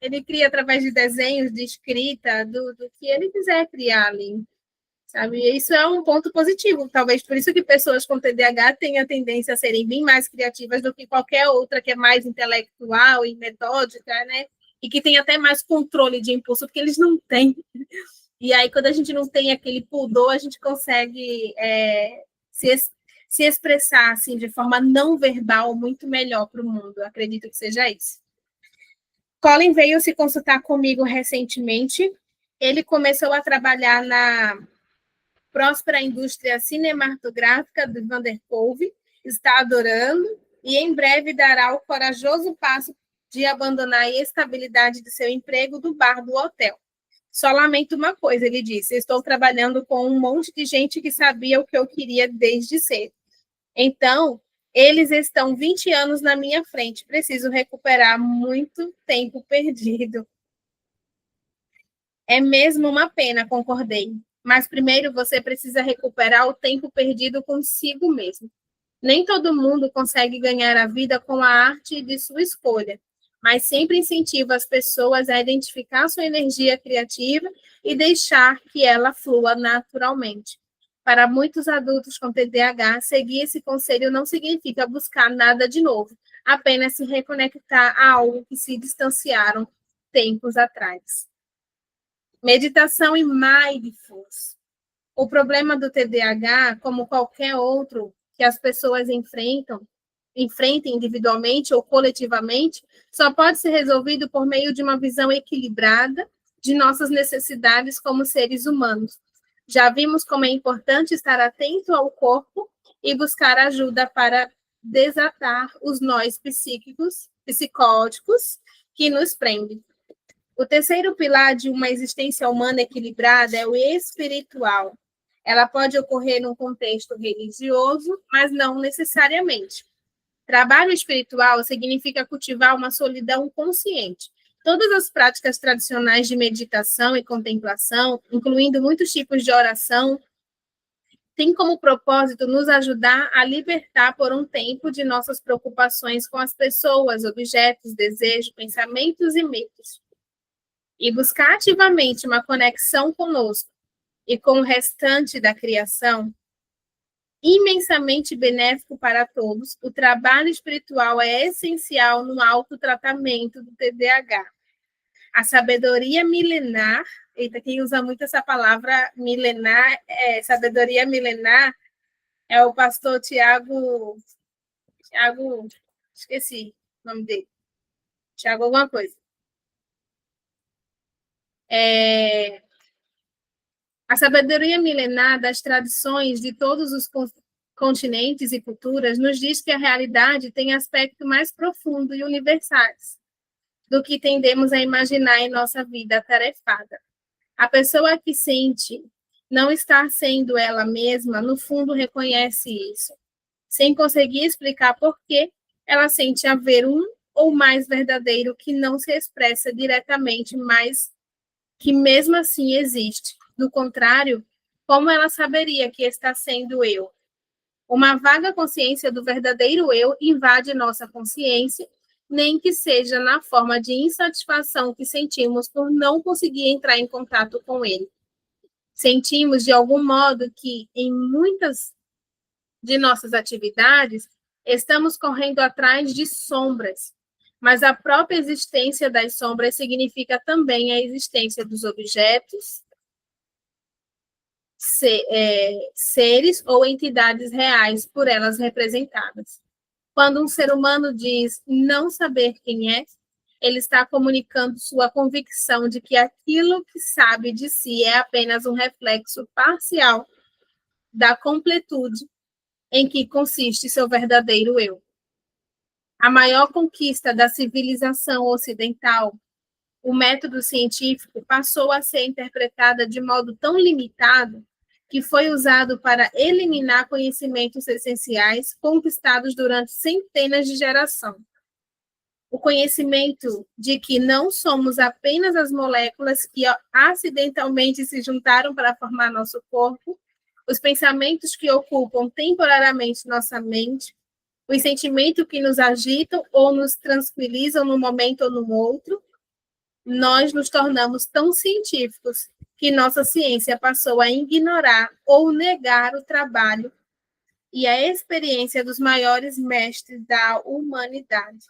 Ele cria através de desenhos, de escrita, do que ele quiser criar ali, sabe? E isso é um ponto positivo, talvez por isso que pessoas com TDAH têm a tendência a serem bem mais criativas do que qualquer outra que é mais intelectual e metódica, né? E que tem até mais controle de impulso, porque eles não têm. E aí, quando a gente não tem aquele pudor, a gente consegue se expressar assim, de forma não verbal muito melhor para o mundo. Eu acredito que seja isso. Colin veio se consultar comigo recentemente. Ele começou a trabalhar na próspera indústria cinematográfica de Vanderkolve, está adorando e em breve dará o corajoso passo de abandonar a estabilidade de seu emprego do bar do hotel. Só lamento uma coisa, ele disse, estou trabalhando com um monte de gente que sabia o que eu queria desde cedo. Então, eles estão 20 anos na minha frente, preciso recuperar muito tempo perdido. É mesmo uma pena, concordei. Mas primeiro você precisa recuperar o tempo perdido consigo mesmo. Nem todo mundo consegue ganhar a vida com a arte de sua escolha, mas sempre incentivo as pessoas a identificar sua energia criativa e deixar que ela flua naturalmente. Para muitos adultos com TDAH, seguir esse conselho não significa buscar nada de novo, apenas se reconectar a algo que se distanciaram tempos atrás. Meditação e mindfulness. O problema do TDAH, como qualquer outro que as pessoas enfrentem individualmente ou coletivamente, só pode ser resolvido por meio de uma visão equilibrada de nossas necessidades como seres humanos. Já vimos como é importante estar atento ao corpo e buscar ajuda para desatar os nós psicóticos que nos prendem. O terceiro pilar de uma existência humana equilibrada é o espiritual. Ela pode ocorrer num contexto religioso, mas não necessariamente. Trabalho espiritual significa cultivar uma solidão consciente. Todas as práticas tradicionais de meditação e contemplação, incluindo muitos tipos de oração, têm como propósito nos ajudar a libertar por um tempo de nossas preocupações com as pessoas, objetos, desejos, pensamentos e medos. E buscar ativamente uma conexão conosco e com o restante da criação, imensamente benéfico para todos, o trabalho espiritual é essencial no autotratamento do TDAH. A sabedoria milenar, eita, quem usa muito essa palavra milenar, sabedoria milenar, é o pastor Tiago, esqueci o nome dele, Tiago alguma coisa. A sabedoria milenar das tradições de todos os continentes e culturas nos diz que a realidade tem aspecto mais profundo e universais do que tendemos a imaginar em nossa vida atarefada. A pessoa que sente não estar sendo ela mesma, no fundo reconhece isso, sem conseguir explicar por que ela sente haver um ou mais verdadeiro que não se expressa diretamente, mas que mesmo assim existe. Do contrário, como ela saberia que está sendo eu? Uma vaga consciência do verdadeiro eu invade nossa consciência, nem que seja na forma de insatisfação que sentimos por não conseguir entrar em contato com ele. Sentimos, de algum modo, que em muitas de nossas atividades estamos correndo atrás de sombras, mas a própria existência das sombras significa também a existência dos objetos, seres ou entidades reais por elas representadas. Quando um ser humano diz não saber quem é, ele está comunicando sua convicção de que aquilo que sabe de si é apenas um reflexo parcial da completude em que consiste seu verdadeiro eu. A maior conquista da civilização ocidental, o método científico, passou a ser interpretada de modo tão limitado que foi usado para eliminar conhecimentos essenciais conquistados durante centenas de gerações. O conhecimento de que não somos apenas as moléculas que acidentalmente se juntaram para formar nosso corpo, os pensamentos que ocupam temporariamente nossa mente, os sentimentos que nos agitam ou nos tranquilizam num momento ou no outro, nós nos tornamos tão científicos que nossa ciência passou a ignorar ou negar o trabalho e a experiência dos maiores mestres da humanidade.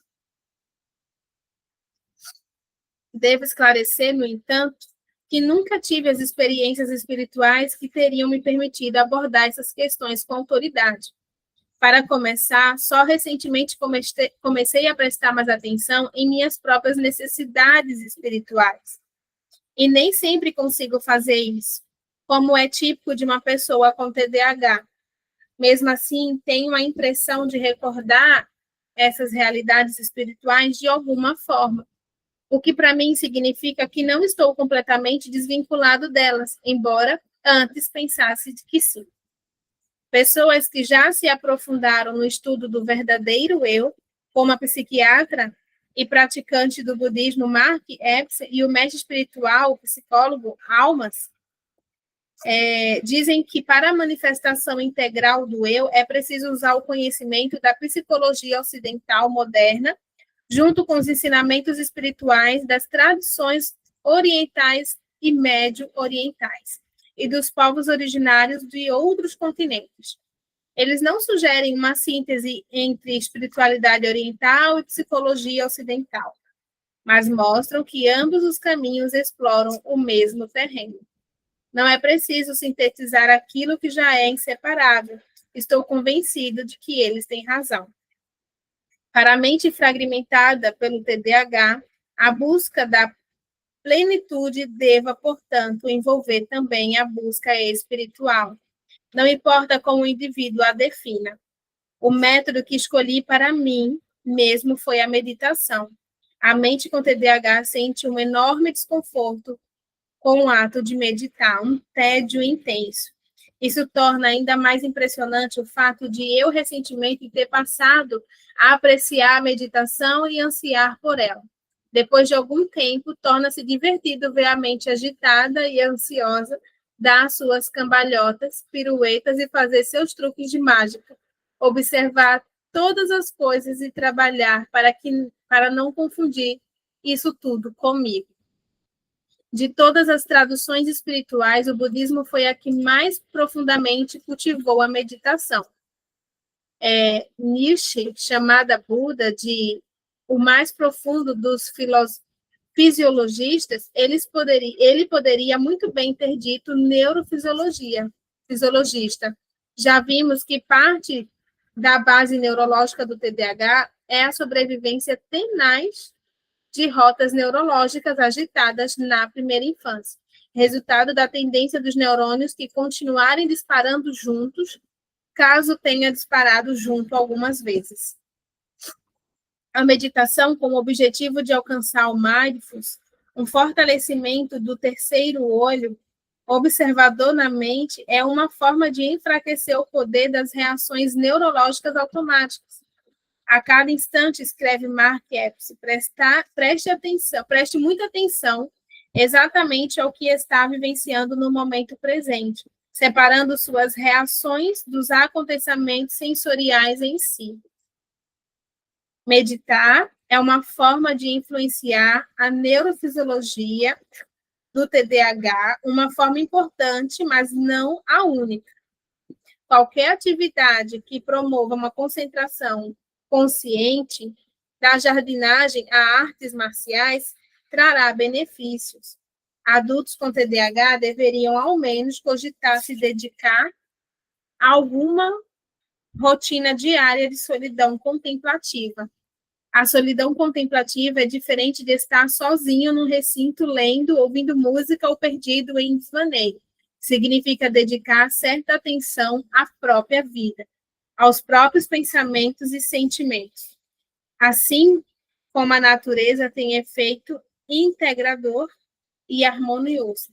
Devo esclarecer, no entanto, que nunca tive as experiências espirituais que teriam me permitido abordar essas questões com autoridade. Para começar, só recentemente comecei a prestar mais atenção em minhas próprias necessidades espirituais. E nem sempre consigo fazer isso, como é típico de uma pessoa com TDAH. Mesmo assim, tenho a impressão de recordar essas realidades espirituais de alguma forma, o que para mim significa que não estou completamente desvinculado delas, embora antes pensasse que sim. Pessoas que já se aprofundaram no estudo do verdadeiro eu, como a psiquiatra e praticante do budismo Mark Epps e o mestre espiritual, o psicólogo Almas, dizem que para a manifestação integral do eu é preciso usar o conhecimento da psicologia ocidental moderna, junto com os ensinamentos espirituais das tradições orientais e médio-orientais e dos povos originários de outros continentes. Eles não sugerem uma síntese entre espiritualidade oriental e psicologia ocidental, mas mostram que ambos os caminhos exploram o mesmo terreno. Não é preciso sintetizar aquilo que já é inseparável. Estou convencido de que eles têm razão. Para a mente fragmentada pelo TDAH, a busca da plenitude deva, portanto, envolver também a busca espiritual. Não importa como o indivíduo a defina. O método que escolhi para mim mesmo foi a meditação. A mente com TDAH sente um enorme desconforto com o ato de meditar, um tédio intenso. Isso torna ainda mais impressionante o fato de eu recentemente ter passado a apreciar a meditação e ansiar por ela. Depois de algum tempo, torna-se divertido ver a mente agitada e ansiosa dar suas cambalhotas, piruetas e fazer seus truques de mágica. Observar todas as coisas e trabalhar para não confundir isso tudo comigo. De todas as traduções espirituais, o budismo foi a que mais profundamente cultivou a meditação. Nietzsche, chamada Buda de o mais profundo dos fisiologistas, ele poderia muito bem ter dito fisiologista. Já vimos que parte da base neurológica do TDAH é a sobrevivência tenaz de rotas neurológicas agitadas na primeira infância, resultado da tendência dos neurônios que continuarem disparando juntos, caso tenha disparado junto algumas vezes. A meditação, com o objetivo de alcançar o mindfulness, um fortalecimento do terceiro olho, observador na mente, é uma forma de enfraquecer o poder das reações neurológicas automáticas. A cada instante, escreve Mark Epps, preste muita atenção exatamente ao que está vivenciando no momento presente, separando suas reações dos acontecimentos sensoriais em si. Meditar é uma forma de influenciar a neurofisiologia do TDAH, uma forma importante, mas não a única. Qualquer atividade que promova uma concentração consciente, da jardinagem a artes marciais, trará benefícios. Adultos com TDAH deveriam, ao menos, cogitar se dedicar a alguma rotina diária de solidão contemplativa. A solidão contemplativa é diferente de estar sozinho num recinto lendo, ouvindo música ou perdido em desvaneio. Significa dedicar certa atenção à própria vida, aos próprios pensamentos e sentimentos. Assim como a natureza tem efeito integrador e harmonioso.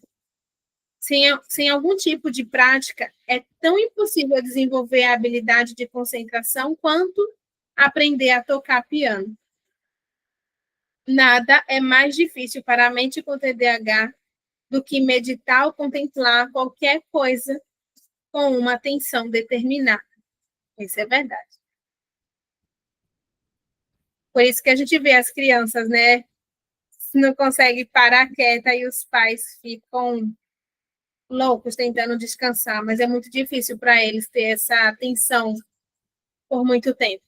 Sem algum tipo de prática, é tão impossível desenvolver a habilidade de concentração quanto aprender a tocar piano. Nada é mais difícil para a mente com TDAH do que meditar ou contemplar qualquer coisa com uma atenção determinada. Isso é verdade. Por isso que a gente vê as crianças, né? Não conseguem parar quieta e os pais ficam loucos tentando descansar, mas é muito difícil para eles ter essa atenção por muito tempo.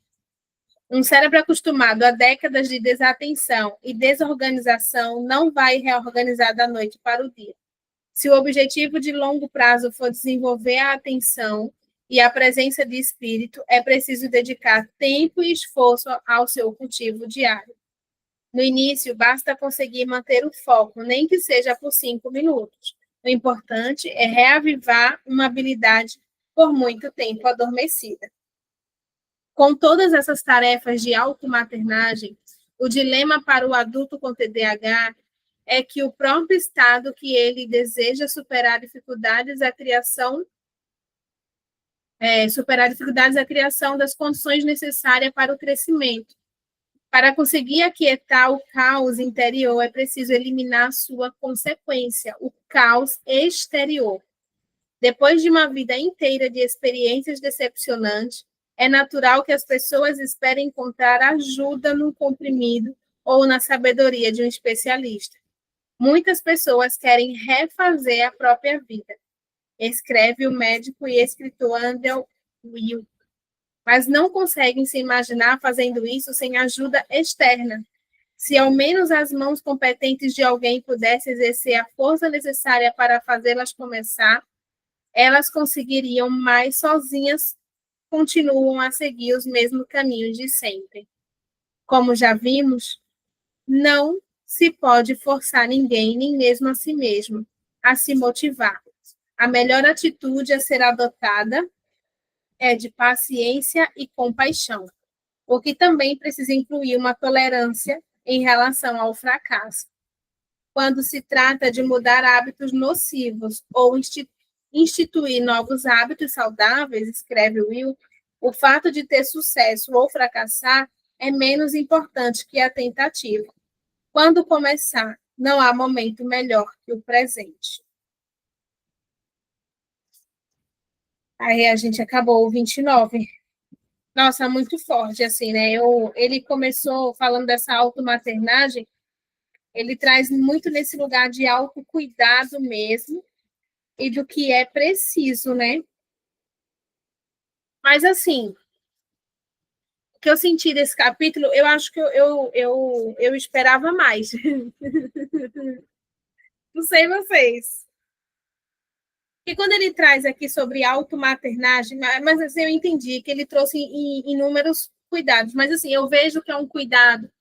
Um cérebro acostumado a décadas de desatenção e desorganização não vai reorganizar da noite para o dia. Se o objetivo de longo prazo for desenvolver a atenção e a presença de espírito, é preciso dedicar tempo e esforço ao seu cultivo diário. No início, basta conseguir manter o foco, nem que seja por 5 minutos. O importante é reavivar uma habilidade por muito tempo adormecida. Com todas essas tarefas de automaternagem, o dilema para o adulto com TDAH é que o próprio estado que ele deseja superar dificuldades da criação das condições necessárias para o crescimento. Para conseguir aquietar o caos interior, é preciso eliminar sua consequência, o caos exterior. Depois de uma vida inteira de experiências decepcionantes, é natural que as pessoas esperem encontrar ajuda no comprimido ou na sabedoria de um especialista. Muitas pessoas querem refazer a própria vida, escreve o médico e escritor Andrew Weil, mas não conseguem se imaginar fazendo isso sem ajuda externa. Se ao menos as mãos competentes de alguém pudessem exercer a força necessária para fazê-las começar, elas conseguiriam, mas sozinhas continuam a seguir os mesmos caminhos de sempre. Como já vimos, não se pode forçar ninguém, nem mesmo a si mesmo, a se motivar. A melhor atitude a ser adotada é de paciência e compaixão, o que também precisa incluir uma tolerância em relação ao fracasso. Quando se trata de mudar hábitos nocivos ou instituir novos hábitos saudáveis, escreve Will, o fato de ter sucesso ou fracassar é menos importante que a tentativa. Quando começar, não há momento melhor que o presente. Aí a gente acabou o 29. Nossa, muito forte, assim, né? Ele começou falando dessa automaternagem, ele traz muito nesse lugar de autocuidado mesmo, e do que é preciso, né? Mas, assim, o que eu senti desse capítulo, eu acho que eu esperava mais. Não sei vocês. E quando ele traz aqui sobre automaternagem, mas assim, eu entendi que ele trouxe inúmeros cuidados, mas assim, eu vejo que é um cuidado,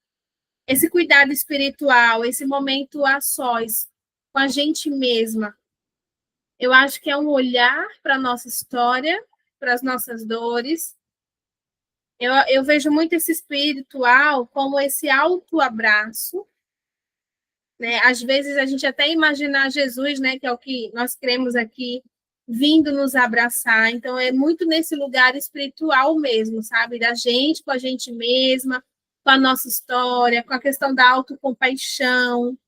esse cuidado espiritual, esse momento a sós, com a gente mesma. Eu acho que é um olhar para a nossa história, para as nossas dores. Eu vejo muito esse espiritual como esse autoabraço, né? Às vezes a gente até imagina Jesus, né, que é o que nós cremos aqui, vindo nos abraçar. Então é muito nesse lugar espiritual mesmo, sabe? Da gente com a gente mesma, com a nossa história, com a questão da autocompaixão.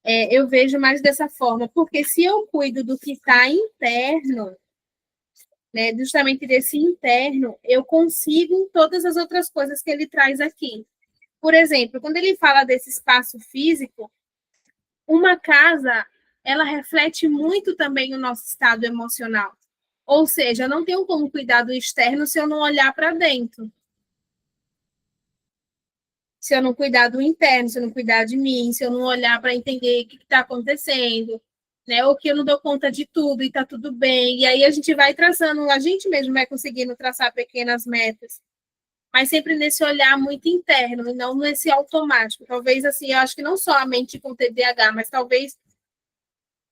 Eu vejo mais dessa forma, porque se eu cuido do que está interno, né, justamente desse interno, eu consigo todas as outras coisas que ele traz aqui. Por exemplo, quando ele fala desse espaço físico, uma casa, ela reflete muito também o nosso estado emocional. Ou seja, eu não tenho como cuidar do externo se eu não olhar para dentro. Se eu não cuidar do interno, se eu não cuidar de mim, se eu não olhar para entender o que está acontecendo, né? Ou que eu não dou conta de tudo e está tudo bem. E aí a gente vai traçando, a gente mesmo vai conseguindo traçar pequenas metas. mas sempre nesse olhar muito interno e não nesse automático. Talvez, assim, eu acho que não só a mente com TDAH, mas talvez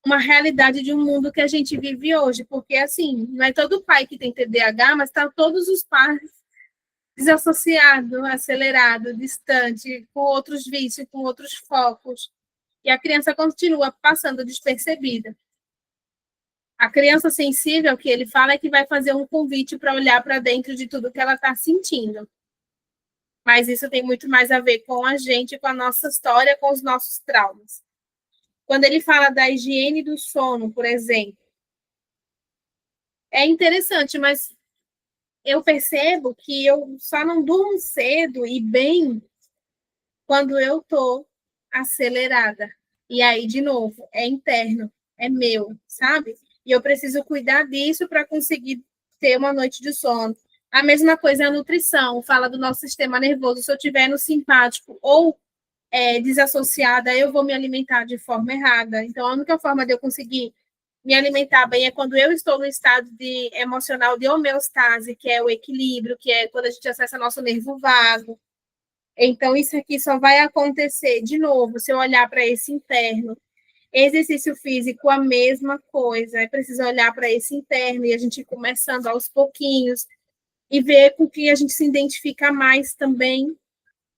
uma realidade de um mundo que a gente vive hoje, porque, assim, não é todo pai que tem TDAH, mas tá todos os pais desassociado, acelerado, distante, com outros vícios, com outros focos, e a criança continua passando despercebida. A criança sensível, que ele fala, é que vai fazer um convite para olhar para dentro de tudo que ela está sentindo. Mas isso tem muito mais a ver com a gente, com a nossa história, com os nossos traumas. Quando ele fala da higiene do sono, por exemplo, é interessante, mas eu percebo que eu só não durmo cedo e bem quando eu estou acelerada. E aí, de novo, é interno, é meu, sabe? E eu preciso cuidar disso para conseguir ter uma noite de sono. A mesma coisa é a nutrição, fala do nosso sistema nervoso. Se eu estiver no simpático ou desassociada, eu vou me alimentar de forma errada. Então, a única forma de eu conseguir me alimentar bem é quando eu estou no estado de emocional de homeostase, que é o equilíbrio, que é quando a gente acessa nosso nervo vago. Então, isso aqui só vai acontecer, de novo, se eu olhar para esse interno. Exercício físico, a mesma coisa. É preciso olhar para esse interno e a gente ir começando aos pouquinhos e ver com que a gente se identifica mais também.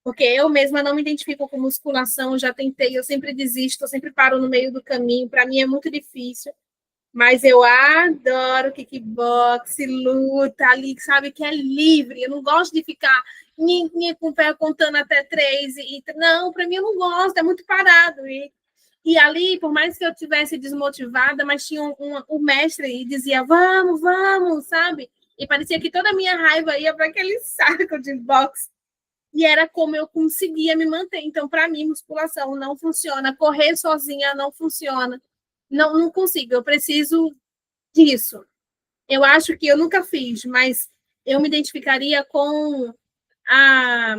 Porque eu mesma não me identifico com musculação, já tentei, eu sempre desisto, eu sempre paro no meio do caminho. Para mim é muito difícil. Mas eu adoro kickbox, luta ali, sabe, que é livre. Eu não gosto de ficar com o pé contando até 3. Não, para mim eu não gosto, é muito parado. E ali, por mais que eu tivesse desmotivada, mas tinha um mestre e dizia, vamos, vamos, sabe? E parecia que toda a minha raiva ia para aquele saco de boxe. E era como eu conseguia me manter. Então, para mim, musculação não funciona. Correr sozinha não funciona. Não consigo. Eu preciso disso. Eu acho que eu nunca fiz, mas eu me identificaria com a...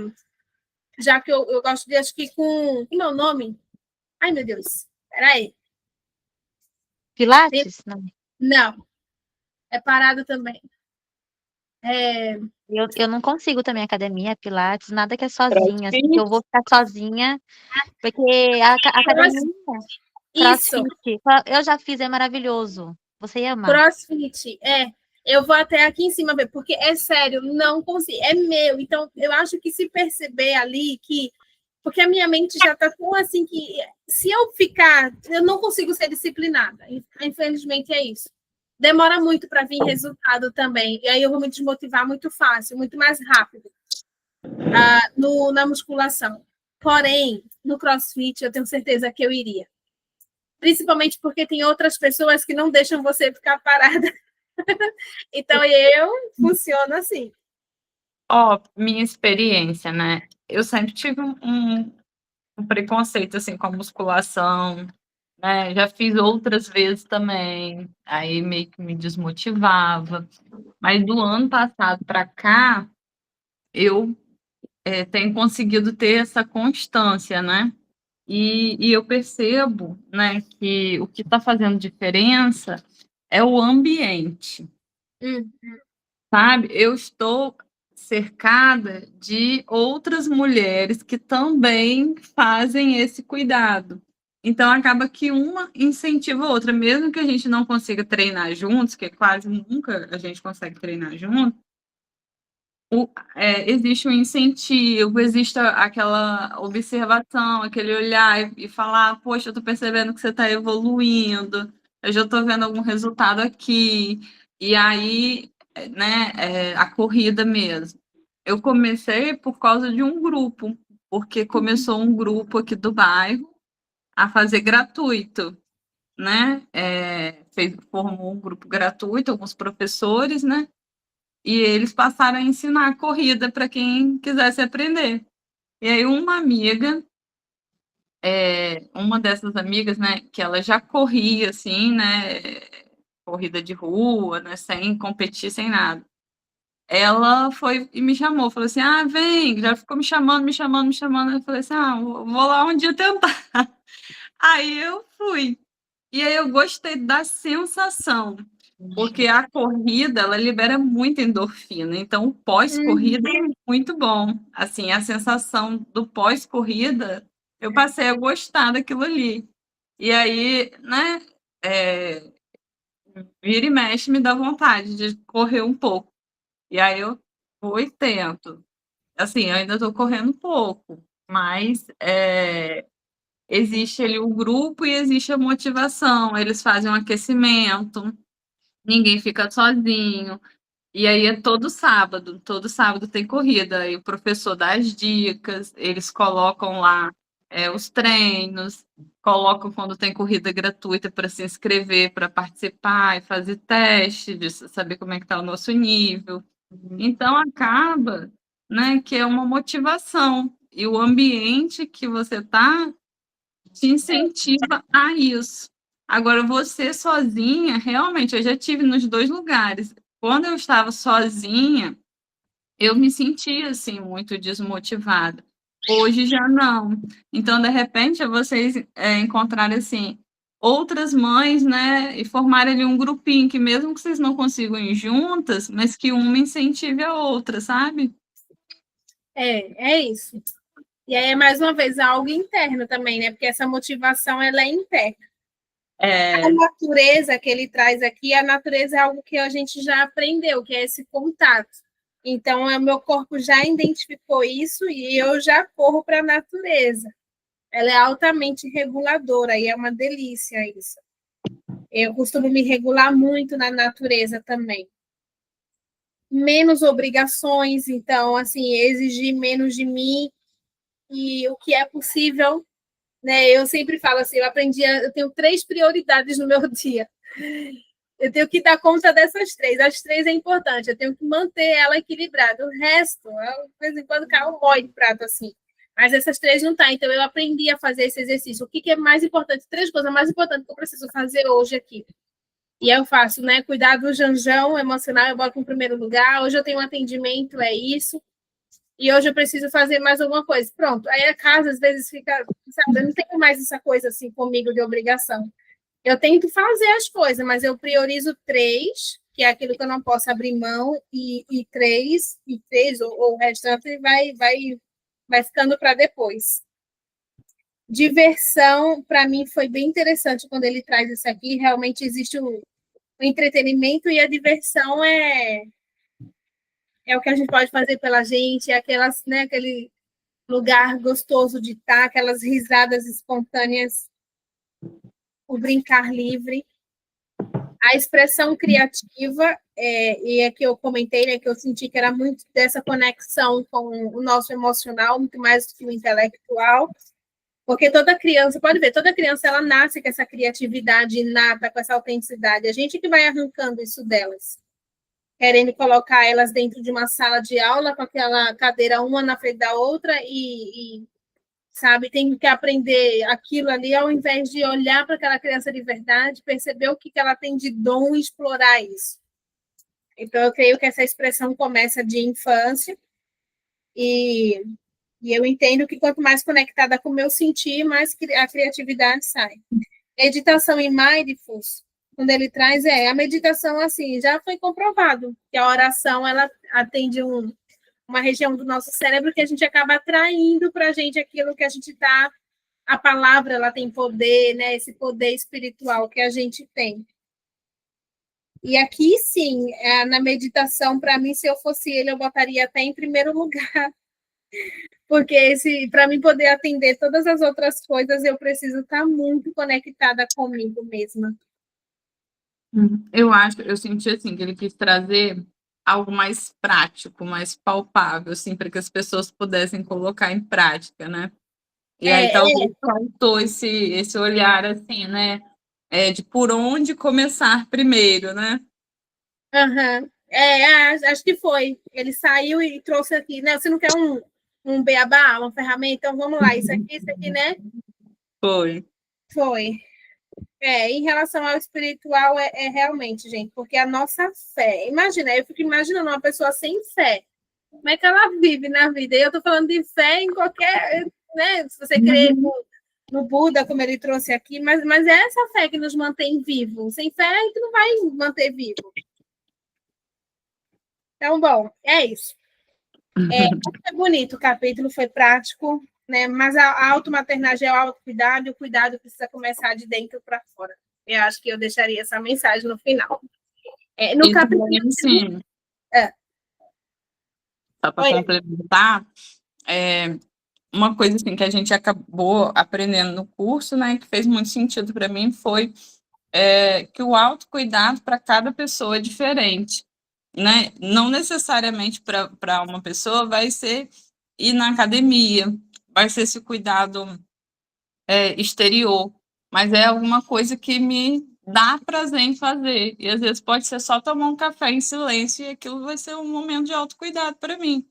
Já que eu gosto de, acho que com... Como é o nome? Ai, meu Deus. Peraí. Pilates? Não. Não. É parado também. Eu não consigo também academia, pilates, nada que é sozinha. Assim, CrossFit? que eu vou ficar sozinha, porque a academia, Isso. crossfit, eu já fiz, é maravilhoso. Você ia amar. CrossFit, eu vou até aqui em cima ver, porque é sério, não consigo, é meu. Então, eu acho que se perceber ali que. Porque a minha mente já está tão assim que se eu ficar, eu não consigo ser disciplinada. Infelizmente é isso. Demora muito para vir resultado também. E aí eu vou me desmotivar muito fácil, muito mais rápido na musculação. Porém, no CrossFit, eu tenho certeza que eu iria. Principalmente porque tem outras pessoas que não deixam você ficar parada. Então, eu funciono assim. Minha experiência, né? Eu sempre tive um preconceito, assim, com a musculação, né? Já fiz outras vezes também, aí meio que me desmotivava. Mas do ano passado para cá, eu tenho conseguido ter essa constância, né? E eu percebo, né, que o que está fazendo diferença é o ambiente, sabe? Eu estou cercada de outras mulheres que também fazem esse cuidado. Então, acaba que uma incentiva a outra, mesmo que a gente não consiga treinar juntos, que quase nunca a gente consegue treinar junto, existe um incentivo, existe aquela observação, aquele olhar e falar, poxa, eu estou percebendo que você está evoluindo, eu já estou vendo algum resultado aqui, e aí, né, a corrida mesmo. Eu comecei por causa de um grupo, porque começou um grupo aqui do bairro a fazer gratuito, né? Formou um grupo gratuito, alguns professores, né? E eles passaram a ensinar a corrida para quem quisesse aprender. E aí uma dessas amigas, né, que ela já corria, assim, né, corrida de rua, né, sem competir, sem nada. Ela foi e me chamou, falou assim, vem, já ficou me chamando. Eu falei assim, vou lá um dia tentar. Aí eu fui. E aí eu gostei da sensação porque a corrida, ela libera muita endorfina, então o pós-corrida é muito bom. Assim, a sensação do pós-corrida, eu passei a gostar daquilo ali. E aí, né, vira e mexe me dá vontade de correr um pouco. E aí eu vou e tento. Assim, eu ainda estou correndo pouco, mas existe ali o grupo e existe a motivação. Eles fazem um aquecimento, ninguém fica sozinho. E aí é todo sábado tem corrida. E o professor dá as dicas, eles colocam lá os treinos, colocam quando tem corrida gratuita para se inscrever, para participar e fazer teste, de saber como é que está o nosso nível. Então acaba, né, que é uma motivação. E o ambiente que você está te incentiva a isso. Agora, você sozinha, realmente, eu já tive nos dois lugares. Quando eu estava sozinha, eu me sentia assim muito desmotivada. Hoje já não. Então, de repente, é vocês encontrarem assim outras mães, né, e formarem ali um grupinho que mesmo que vocês não consigam ir juntas, mas que uma incentive a outra, sabe? É isso. E aí é mais uma vez algo interno também, né? Porque essa motivação ela é interna. A natureza que ele traz aqui, a natureza é algo que a gente já aprendeu, que é esse contato. Então, o meu corpo já identificou isso e eu já corro para a natureza. Ela é altamente reguladora e é uma delícia isso. Eu costumo me regular muito na natureza também. Menos obrigações, então, assim, exigir menos de mim e o que é possível, né? Eu sempre falo assim, eu tenho 3 prioridades no meu dia. Eu tenho que dar conta dessas 3. As 3 é importante, eu tenho que manter ela equilibrada. O resto, de vez em quando cai um molho de prato assim. Mas essas 3 não tá. Então eu aprendi a fazer esse exercício. O que é mais importante? 3 coisas mais importantes que eu preciso fazer hoje aqui. E eu faço, né? Cuidar do janjão emocional, eu boto em primeiro lugar. Hoje eu tenho um atendimento, é isso. E hoje eu preciso fazer mais alguma coisa. Pronto. Aí a casa às vezes fica, sabe, eu não tenho mais essa coisa assim comigo de obrigação. Eu tento fazer as coisas, mas eu priorizo 3, que é aquilo que eu não posso abrir mão, e 3, ou o restante vai ficando para depois. Diversão, para mim, foi bem interessante quando ele traz isso aqui. Realmente existe o entretenimento e a diversão é o que a gente pode fazer pela gente, é aquelas, né, aquele lugar gostoso de estar, aquelas risadas espontâneas, o brincar livre. A expressão criativa, e é que eu comentei, né, que eu senti que era muito dessa conexão com o nosso emocional, muito mais do que o intelectual, porque toda criança, pode ver, toda criança ela nasce com essa criatividade inata, com essa autenticidade, a gente que vai arrancando isso delas, querendo colocar elas dentro de uma sala de aula, com aquela cadeira uma na frente da outra e sabe, tem que aprender aquilo ali, ao invés de olhar para aquela criança de verdade, perceber o que ela tem de dom e explorar isso. Então, eu creio que essa expressão começa de infância e eu entendo que quanto mais conectada com o meu sentir, mais a criatividade sai. Meditação e mindfulness, quando ele traz, a meditação, assim, já foi comprovado que a oração, ela atende uma região do nosso cérebro que a gente acaba atraindo para a gente aquilo que a gente está. A palavra ela tem poder, né? Esse poder espiritual que a gente tem. E aqui, sim, na meditação, para mim, se eu fosse ele, eu botaria até em primeiro lugar. Porque para mim poder atender todas as outras coisas, eu preciso estar muito conectada comigo mesma. Eu senti assim que ele quis trazer algo mais prático, mais palpável, assim, para que as pessoas pudessem colocar em prática, né? E aí talvez faltou esse olhar assim, né? De por onde começar primeiro, né? Acho que foi. Ele saiu e trouxe aqui, né? Você não quer um beabá, uma ferramenta? Então vamos lá, isso aqui, né? Foi. Em relação ao espiritual, realmente, gente, porque a nossa fé. Imagina, eu fico imaginando uma pessoa sem fé. Como é que ela vive na vida? E eu estou falando de fé em qualquer, né? Se você crê no Buda, como ele trouxe aqui, mas é essa fé que nos mantém vivos. Sem fé, a gente não vai manter vivo. Então, bom, é isso. Foi bonito o capítulo, foi prático, né? Mas a automaternagem é o autocuidado, e o cuidado precisa começar de dentro para fora. Eu acho que eu deixaria essa mensagem no final. No E capítulo... também, sim, só para complementar, uma coisa assim que a gente acabou aprendendo no curso, né, que fez muito sentido para mim, foi que o autocuidado para cada pessoa é diferente, né? Não necessariamente para uma pessoa vai ser ir na academia, vai ser esse cuidado exterior, mas é alguma coisa que me dá prazer em fazer. E às vezes pode ser só tomar um café em silêncio e aquilo vai ser um momento de autocuidado para mim.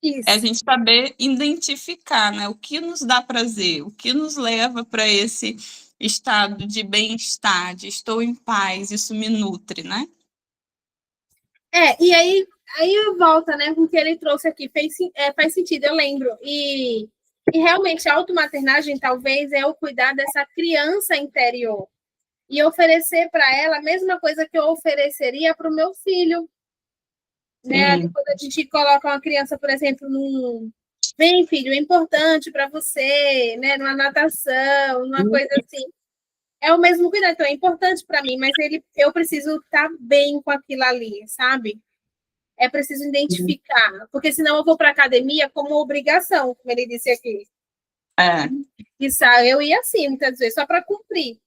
Isso. É a gente saber identificar, né, o que nos dá prazer, o que nos leva para esse estado de bem-estar, de estou em paz, isso me nutre, né? E aí volta, né, com o que ele trouxe aqui, faz sentido, eu lembro. E realmente a automaternagem talvez é o cuidar dessa criança interior e oferecer para ela a mesma coisa que eu ofereceria para o meu filho. Né? Quando a gente coloca uma criança, por exemplo, vem, filho, é importante para você, né? Numa natação, numa coisa assim. É o mesmo cuidado, então é importante para mim, mas eu preciso estar bem com aquilo ali, sabe? É preciso identificar, porque senão eu vou para a academia como obrigação, como ele disse aqui. Isso, eu ia assim, muitas vezes, só para cumprir.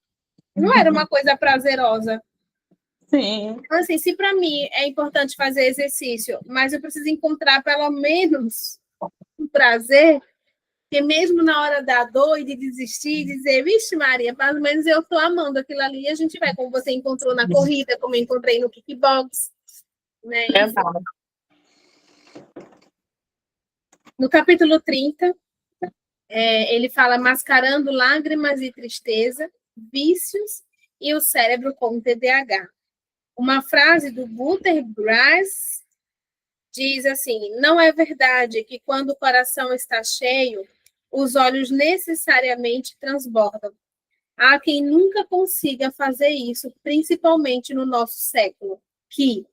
Não era uma coisa prazerosa. Sim. Então, assim, se para mim é importante fazer exercício, mas eu preciso encontrar pelo menos um prazer, que mesmo na hora da dor e de desistir, dizer, vixe Maria, pelo menos eu estou amando aquilo ali, e a gente vai, como você encontrou na corrida, como eu encontrei no kickbox, né? No capítulo 30, ele fala mascarando lágrimas e tristeza, vícios e o cérebro com TDAH. Uma frase do Guter Grass diz assim: não é verdade que quando o coração está cheio, os olhos necessariamente transbordam. Há quem nunca consiga fazer isso, principalmente no nosso século, que,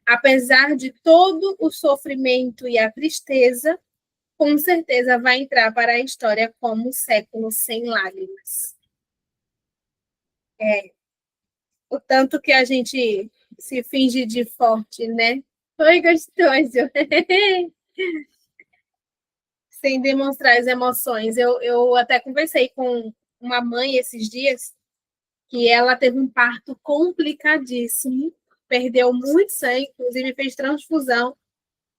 apesar de todo o sofrimento e a tristeza, com certeza vai entrar para a história como um século sem lágrimas. O tanto que a gente se finge de forte, né? Foi gostoso. Sem demonstrar as emoções. Eu até conversei com uma mãe esses dias que ela teve um parto complicadíssimo, perdeu muito sangue, inclusive fez transfusão,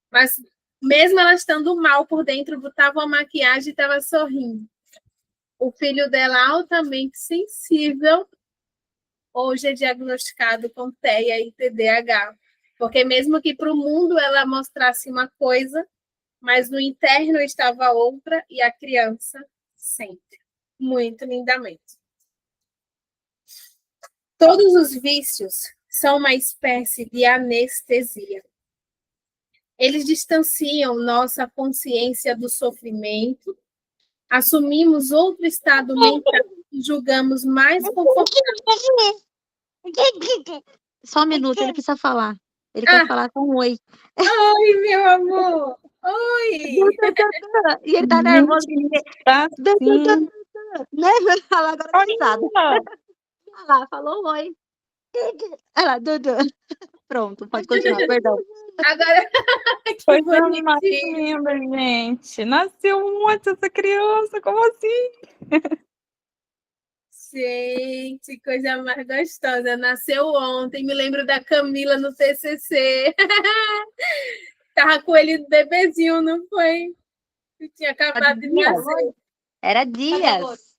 mas mesmo ela estando mal por dentro, botava uma maquiagem e estava sorrindo. O filho dela, altamente sensível, hoje é diagnosticado com TEA e TDAH, porque mesmo que para o mundo ela mostrasse uma coisa, mas no interno estava outra, e a criança sempre, muito lindamente. Todos os vícios são uma espécie de anestesia. Eles distanciam nossa consciência do sofrimento, assumimos outro estado mental e julgamos mais confortável. Só um minuto, ele precisa falar. Ele quer falar com um oi. Oi, meu amor! Oi! E ele tá nervoso. Tá sim. Né? Vai falar agora cansado. Olha lá, falou oi. Olha lá, Dudu. Pronto, pode continuar, perdão. Agora, foi mais linda, gente. Nasceu muito essa criança, como assim? Gente, coisa mais gostosa. Nasceu ontem, me lembro da Camila no TCC. Tava com ele bebezinho, não foi? Que tinha acabado de nascer. Era Dias.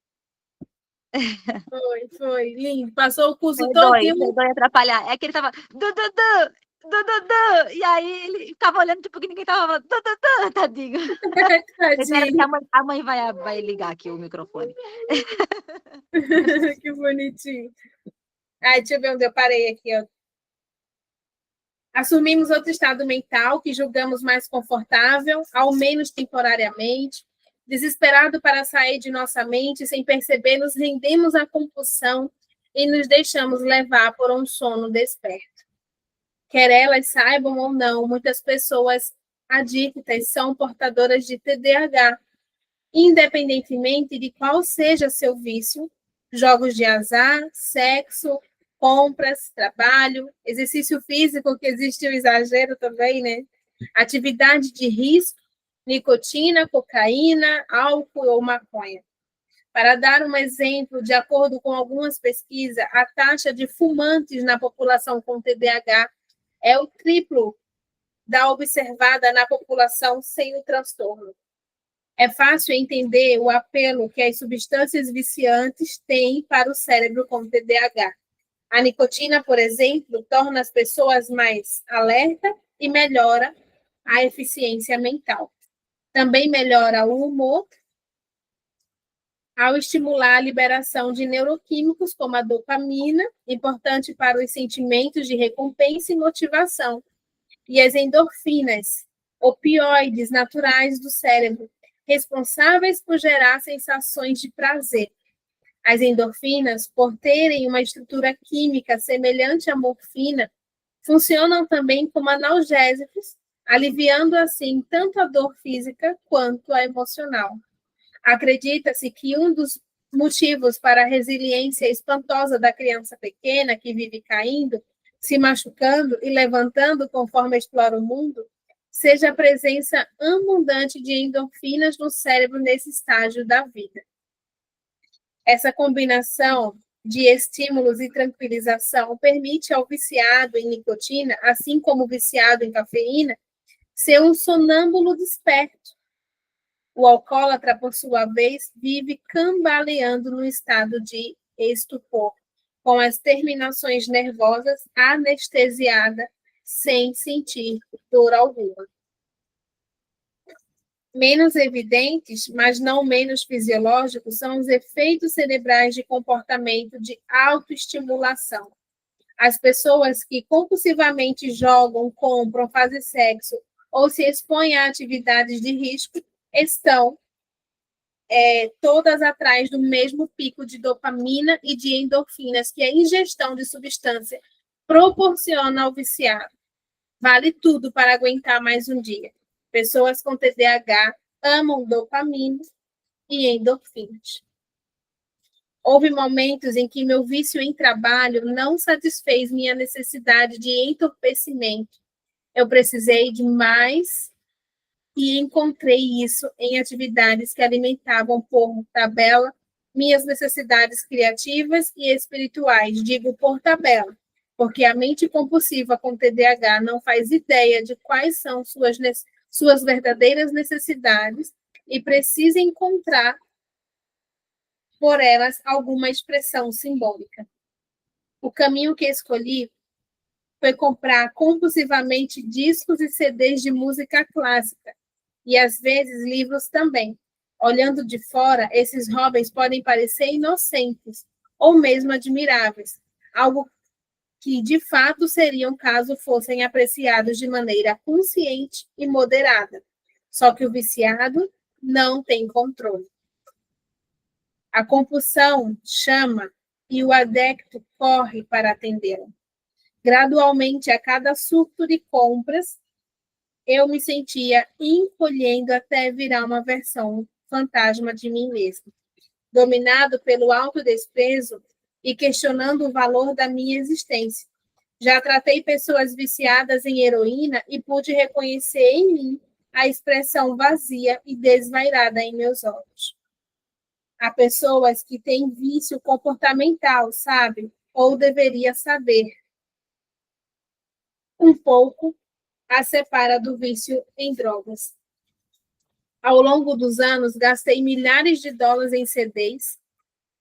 Foi, lindo. Passou o curso todinho. todo. Foi atrapalhar. É que ele tava... Dudu. E aí ele ficava olhando, tipo, que ninguém tava falando. Dudu, tadinho. A mãe vai ligar aqui o microfone. Que bonitinho. Deixa eu ver onde eu parei aqui, ó. Assumimos outro estado mental que julgamos mais confortável, ao menos temporariamente. Desesperado para sair de nossa mente, sem perceber, nos rendemos à compulsão e nos deixamos levar por um sono desperto. Quer elas saibam ou não, muitas pessoas adictas são portadoras de TDAH, independentemente de qual seja seu vício, jogos de azar, sexo, compras, trabalho, exercício físico, que existe o exagero também, né? Atividade de risco, nicotina, cocaína, álcool ou maconha. Para dar um exemplo, de acordo com algumas pesquisas, a taxa de fumantes na população com TDAH é o triplo da observada na população sem o transtorno. É fácil entender o apelo que as substâncias viciantes têm para o cérebro com TDAH. A nicotina, por exemplo, torna as pessoas mais alertas e melhora a eficiência mental. Também melhora o humor ao estimular a liberação de neuroquímicos como a dopamina, importante para os sentimentos de recompensa e motivação, e as endorfinas, opioides naturais do cérebro, responsáveis por gerar sensações de prazer. As endorfinas, por terem uma estrutura química semelhante à morfina, funcionam também como analgésicos, aliviando assim tanto a dor física quanto a emocional. Acredita-se que um dos motivos para a resiliência espantosa da criança pequena que vive caindo, se machucando e levantando conforme explora o mundo, seja a presença abundante de endorfinas no cérebro nesse estágio da vida. Essa combinação de estímulos e tranquilização permite ao viciado em nicotina, assim como o viciado em cafeína, ser um sonâmbulo desperto. O alcoólatra, por sua vez, vive cambaleando no estado de estupor, com as terminações nervosas anestesiadas, sem sentir dor alguma. Menos evidentes, mas não menos fisiológicos, são os efeitos cerebrais de comportamento de autoestimulação. As pessoas que compulsivamente jogam, compram, fazem sexo ou se expõem a atividades de risco estão todas atrás do mesmo pico de dopamina e de endorfinas que a ingestão de substância proporciona ao viciado. Vale tudo para aguentar mais um dia. Pessoas com TDAH amam dopamina e endorfinas. Houve momentos em que meu vício em trabalho não satisfez minha necessidade de entorpecimento. Eu precisei de mais e encontrei isso em atividades que alimentavam por tabela minhas necessidades criativas e espirituais. Digo por tabela, porque a mente compulsiva com TDAH não faz ideia de quais são suas verdadeiras necessidades e precisa encontrar por elas alguma expressão simbólica. O caminho que escolhi foi comprar compulsivamente discos e CDs de música clássica, e às vezes livros também. Olhando de fora, esses hobbies podem parecer inocentes ou mesmo admiráveis, algo que de fato seriam caso fossem apreciados de maneira consciente e moderada. Só que o viciado não tem controle. A compulsão chama e o adepto corre para atendê-la. Gradualmente, a cada surto de compras, eu me sentia encolhendo até virar uma versão fantasma de mim mesmo, dominado pelo autodesprezo e questionando o valor da minha existência. Já tratei pessoas viciadas em heroína e pude reconhecer em mim a expressão vazia e desvairada em meus olhos. Há pessoas que têm vício comportamental, sabe? Ou deveria saber. Um pouco a separa do vício em drogas. Ao longo dos anos, gastei milhares de dólares em CDs.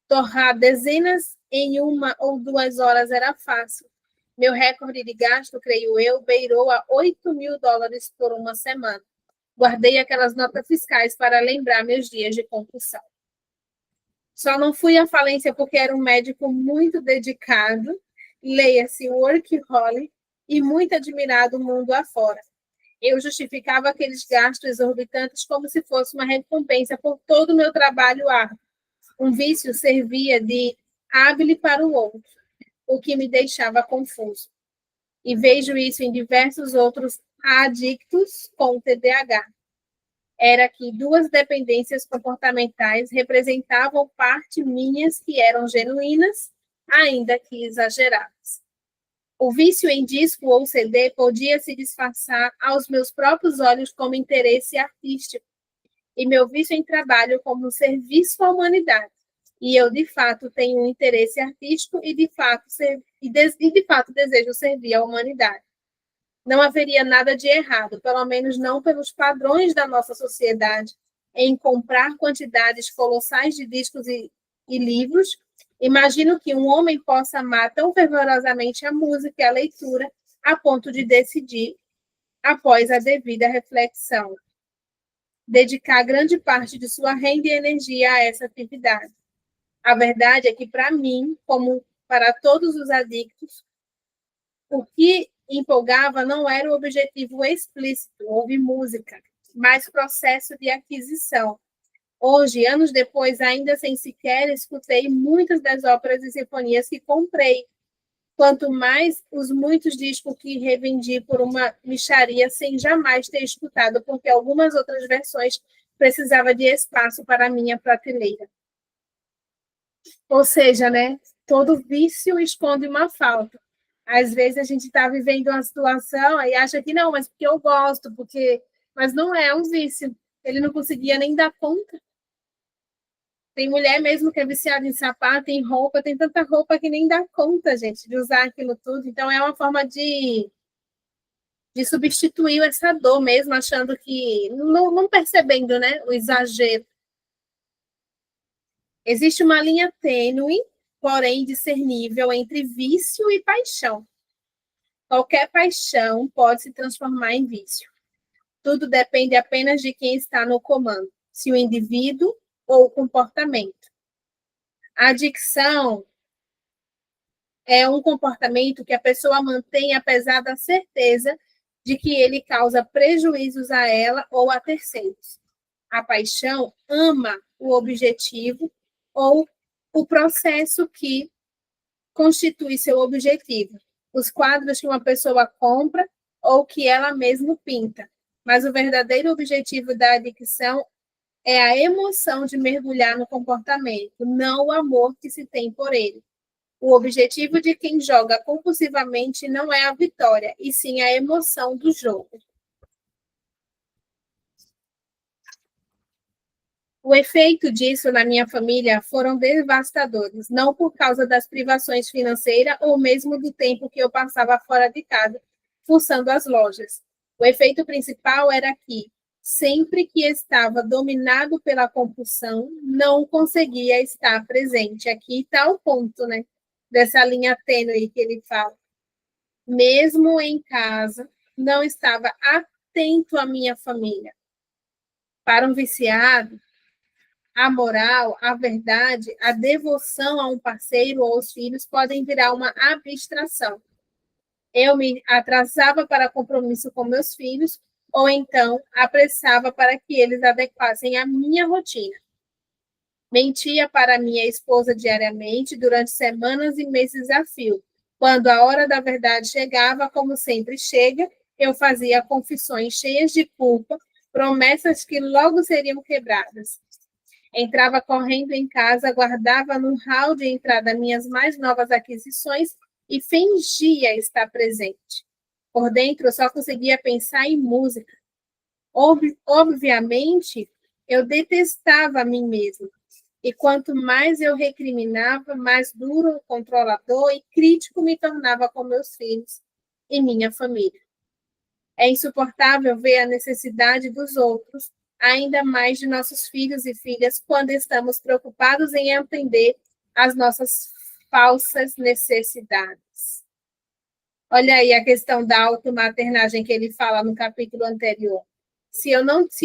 Torrar dezenas em 1 ou 2 horas era fácil. Meu recorde de gasto, creio eu, beirou a $8.000 por uma semana. Guardei aquelas notas fiscais para lembrar meus dias de compulsão. Só não fui à falência porque era um médico muito dedicado, leia-se workaholic, e muito admirado mundo afora. Eu justificava aqueles gastos exorbitantes como se fosse uma recompensa por todo o meu trabalho árduo. Um vício servia de hábil para o outro, o que me deixava confuso. E vejo isso em diversos outros adictos com TDAH. Era que duas dependências comportamentais representavam parte minhas que eram genuínas, ainda que exageradas. O vício em disco ou CD podia se disfarçar aos meus próprios olhos como interesse artístico, e meu vício em trabalho como um serviço à humanidade. E eu, de fato, tenho um interesse artístico e, de fato, desejo servir à humanidade. Não haveria nada de errado, pelo menos não pelos padrões da nossa sociedade, em comprar quantidades colossais de discos e livros. Imagino que um homem possa amar tão fervorosamente a música e a leitura, a ponto de decidir, após a devida reflexão, dedicar grande parte de sua renda e energia a essa atividade. A verdade é que, para mim, como para todos os adictos, o que empolgava não era o objetivo explícito, ouvir música, mas processo de aquisição. Hoje, anos depois, ainda sem sequer escutei muitas das óperas e sinfonias que comprei, quanto mais os muitos discos que revendi por uma mixaria sem jamais ter escutado, porque algumas outras versões precisavam de espaço para a minha prateleira. Ou seja, né, todo vício esconde uma falta. Às vezes a gente está vivendo uma situação e acha que não, mas porque eu gosto, mas não é um vício. Ele não conseguia nem dar conta. Tem mulher mesmo que é viciada em sapato, em roupa, tem tanta roupa que nem dá conta, gente, de usar aquilo tudo. Então, é uma forma de substituir essa dor mesmo, achando que... Não percebendo, né, o exagero. Existe uma linha tênue, porém discernível, entre vício e paixão. Qualquer paixão pode se transformar em vício. Tudo depende apenas de quem está no comando, se o indivíduo ou o comportamento. A adicção é um comportamento que a pessoa mantém apesar da certeza de que ele causa prejuízos a ela ou a terceiros. A paixão ama o objetivo ou o processo que constitui seu objetivo, os quadros que uma pessoa compra ou que ela mesma pinta. Mas o verdadeiro objetivo da adicção é a emoção de mergulhar no comportamento, não o amor que se tem por ele. O objetivo de quem joga compulsivamente não é a vitória, e sim a emoção do jogo. O efeito disso na minha família foram devastadores, não por causa das privações financeiras ou mesmo do tempo que eu passava fora de casa, fuçando as lojas. O efeito principal era que, sempre que estava dominado pela compulsão, não conseguia estar presente. Aqui está o ponto, né? Dessa linha tênue que ele fala. Mesmo em casa, não estava atento à minha família. Para um viciado, a moral, a verdade, a devoção a um parceiro ou aos filhos podem virar uma abstração. Eu me atrasava para compromisso com meus filhos, ou então apressava para que eles adequassem a minha rotina. Mentia para minha esposa diariamente durante semanas e meses a fio. Quando a hora da verdade chegava, como sempre chega, eu fazia confissões cheias de culpa, promessas que logo seriam quebradas. Entrava correndo em casa, guardava no hall de entrada minhas mais novas aquisições e fingia estar presente. Por dentro, eu só conseguia pensar em música. Obviamente, eu detestava a mim mesma. E quanto mais eu recriminava, mais duro, controlador e crítico me tornava com meus filhos e minha família. É insuportável ver a necessidade dos outros, ainda mais de nossos filhos e filhas, quando estamos preocupados em atender às nossas falsas necessidades. Olha aí a questão da automaternagem que ele fala no capítulo anterior. Se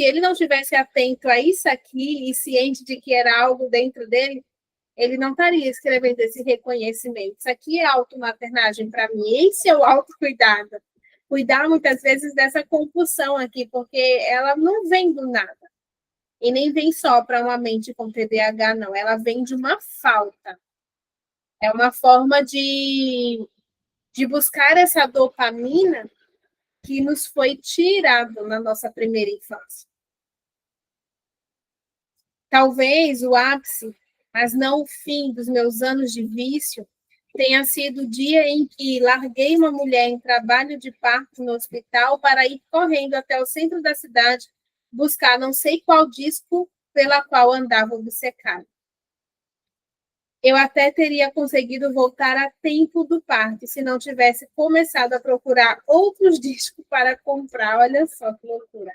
ele não tivesse atento a isso aqui e ciente de que era algo dentro dele, ele não estaria escrevendo esse reconhecimento. Isso aqui é automaternagem para mim, esse é o autocuidado. cuidar muitas vezes dessa compulsão aqui, porque ela não vem do nada. E nem vem só para uma mente com TDAH, não. Ela vem de uma falta. É uma forma de buscar essa dopamina que nos foi tirado na nossa primeira infância. Talvez o ápice, mas não o fim dos meus anos de vício, tenha sido o dia em que larguei uma mulher em trabalho de parto no hospital para ir correndo até o centro da cidade buscar não sei qual disco pela qual andava obcecado. Eu até teria conseguido voltar a tempo do parto se não tivesse começado a procurar outros discos para comprar. Olha só que loucura.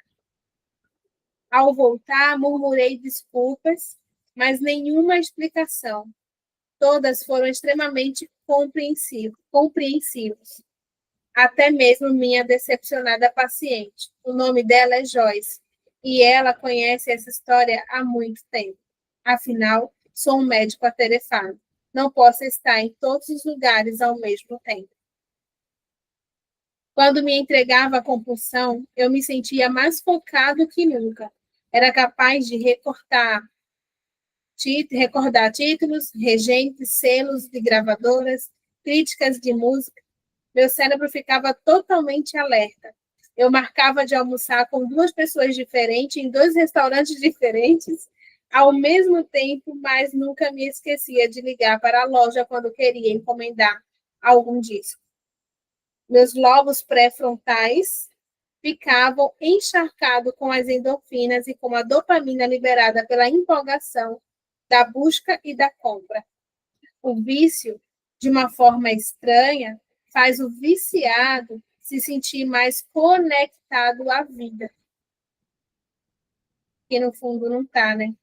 Ao voltar, murmurei desculpas, mas nenhuma explicação. Todas foram extremamente compreensivos. Até mesmo minha decepcionada paciente. O nome dela é Joyce, e ela conhece essa história há muito tempo. Afinal, sou um médico atarefado. Não posso estar em todos os lugares ao mesmo tempo. Quando me entregava à compulsão, eu me sentia mais focado que nunca. Era capaz de recordar títulos, regentes, selos de gravadoras, críticas de música. Meu cérebro ficava totalmente alerta. Eu marcava de almoçar com 2 pessoas diferentes, em 2 restaurantes diferentes, ao mesmo tempo, mas nunca me esquecia de ligar para a loja quando queria encomendar algum disco. Meus lobos pré-frontais ficavam encharcados com as endorfinas e com a dopamina liberada pela empolgação da busca e da compra. O vício, de uma forma estranha, faz o viciado se sentir mais conectado à vida. Que no fundo não está, né?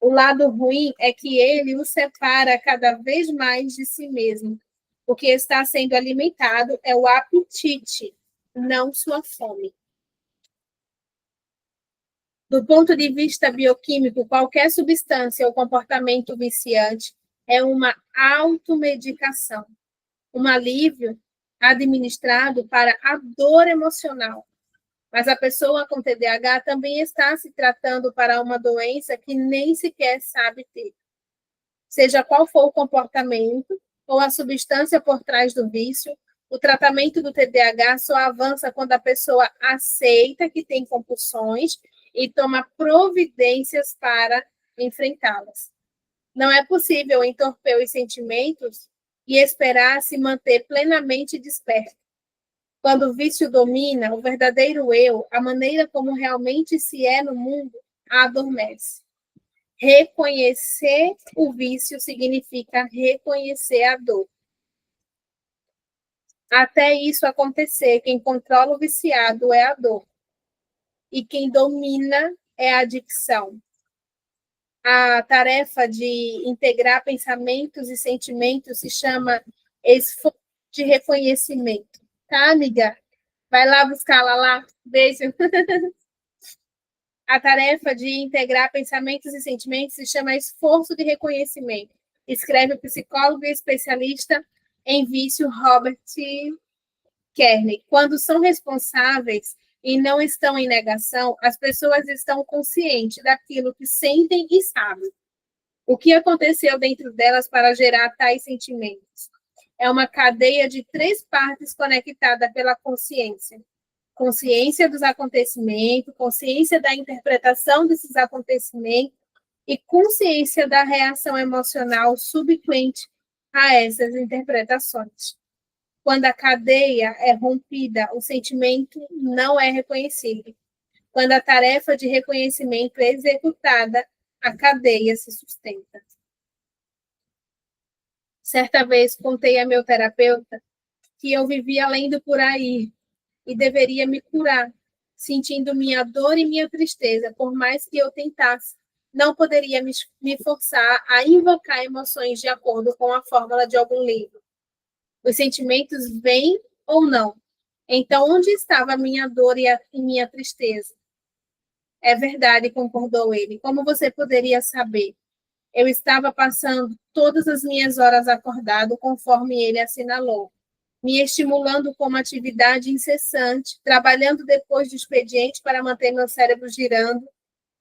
O lado ruim é que ele o separa cada vez mais de si mesmo. O que está sendo alimentado é o apetite, não sua fome. Do ponto de vista bioquímico, qualquer substância ou comportamento viciante é uma automedicação, um alívio administrado para a dor emocional. Mas a pessoa com TDAH também está se tratando para uma doença que nem sequer sabe ter. Seja qual for o comportamento ou a substância por trás do vício, o tratamento do TDAH só avança quando a pessoa aceita que tem compulsões e toma providências para enfrentá-las. Não é possível entorpecer os sentimentos e esperar se manter plenamente desperto. Quando o vício domina, o verdadeiro eu, a maneira como realmente se é no mundo, adormece. Reconhecer o vício significa reconhecer a dor. Até isso acontecer, quem controla o viciado é a dor. E quem domina é a adicção. A tarefa de integrar pensamentos e sentimentos se chama esforço de reconhecimento. Tá, amiga? Vai lá buscar ela lá. Beijo. A tarefa de integrar pensamentos e sentimentos se chama esforço de reconhecimento. Escreve o psicólogo e especialista em vício Robert Kearney. Quando são responsáveis e não estão em negação, as pessoas estão conscientes daquilo que sentem e sabem. O que aconteceu dentro delas para gerar tais sentimentos? É uma cadeia de 3 partes conectada pela consciência. Consciência dos acontecimentos, consciência da interpretação desses acontecimentos e consciência da reação emocional subsequente a essas interpretações. Quando a cadeia é rompida, o sentimento não é reconhecido. Quando a tarefa de reconhecimento é executada, a cadeia se sustenta. Certa vez contei a meu terapeuta que eu vivia lendo por aí e deveria me curar, sentindo minha dor e minha tristeza, por mais que eu tentasse. Não poderia me forçar a invocar emoções de acordo com a fórmula de algum livro. Os sentimentos vêm ou não. Então, onde estava a minha dor e minha tristeza? É verdade, concordou ele. Como você poderia saber? Eu estava passando todas as minhas horas acordado, conforme ele assinalou. me estimulando com uma atividade incessante, trabalhando depois do expediente para manter meu cérebro girando,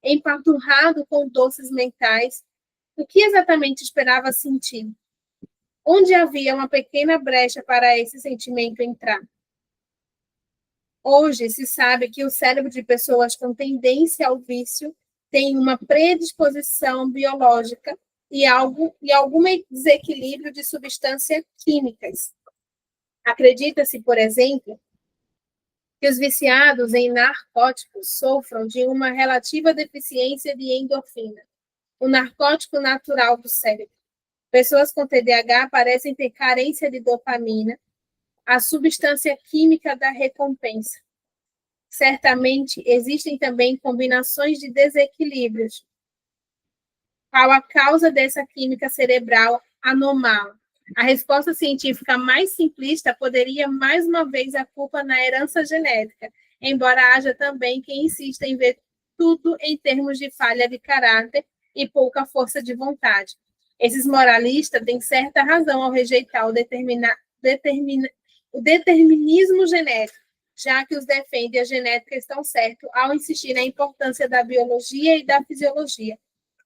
empanturrado com doces mentais. O que exatamente esperava sentir? Onde havia uma pequena brecha para esse sentimento entrar? Hoje se sabe que o cérebro de pessoas com tendência ao vício tem uma predisposição biológica e algum desequilíbrio de substâncias químicas. Acredita-se, por exemplo, que os viciados em narcóticos sofram de uma relativa deficiência de endorfina, o narcótico natural do cérebro. Pessoas com TDAH parecem ter carência de dopamina, a substância química da recompensa. Certamente existem também combinações de desequilíbrios. Qual a causa dessa química cerebral anormal? A resposta científica mais simplista poderia, mais uma vez, a culpa na herança genética, embora haja também quem insista em ver tudo em termos de falha de caráter e pouca força de vontade. Esses moralistas têm certa razão ao rejeitar o determinismo genético, já que os defendem a genética estão certos ao insistir na importância da biologia e da fisiologia.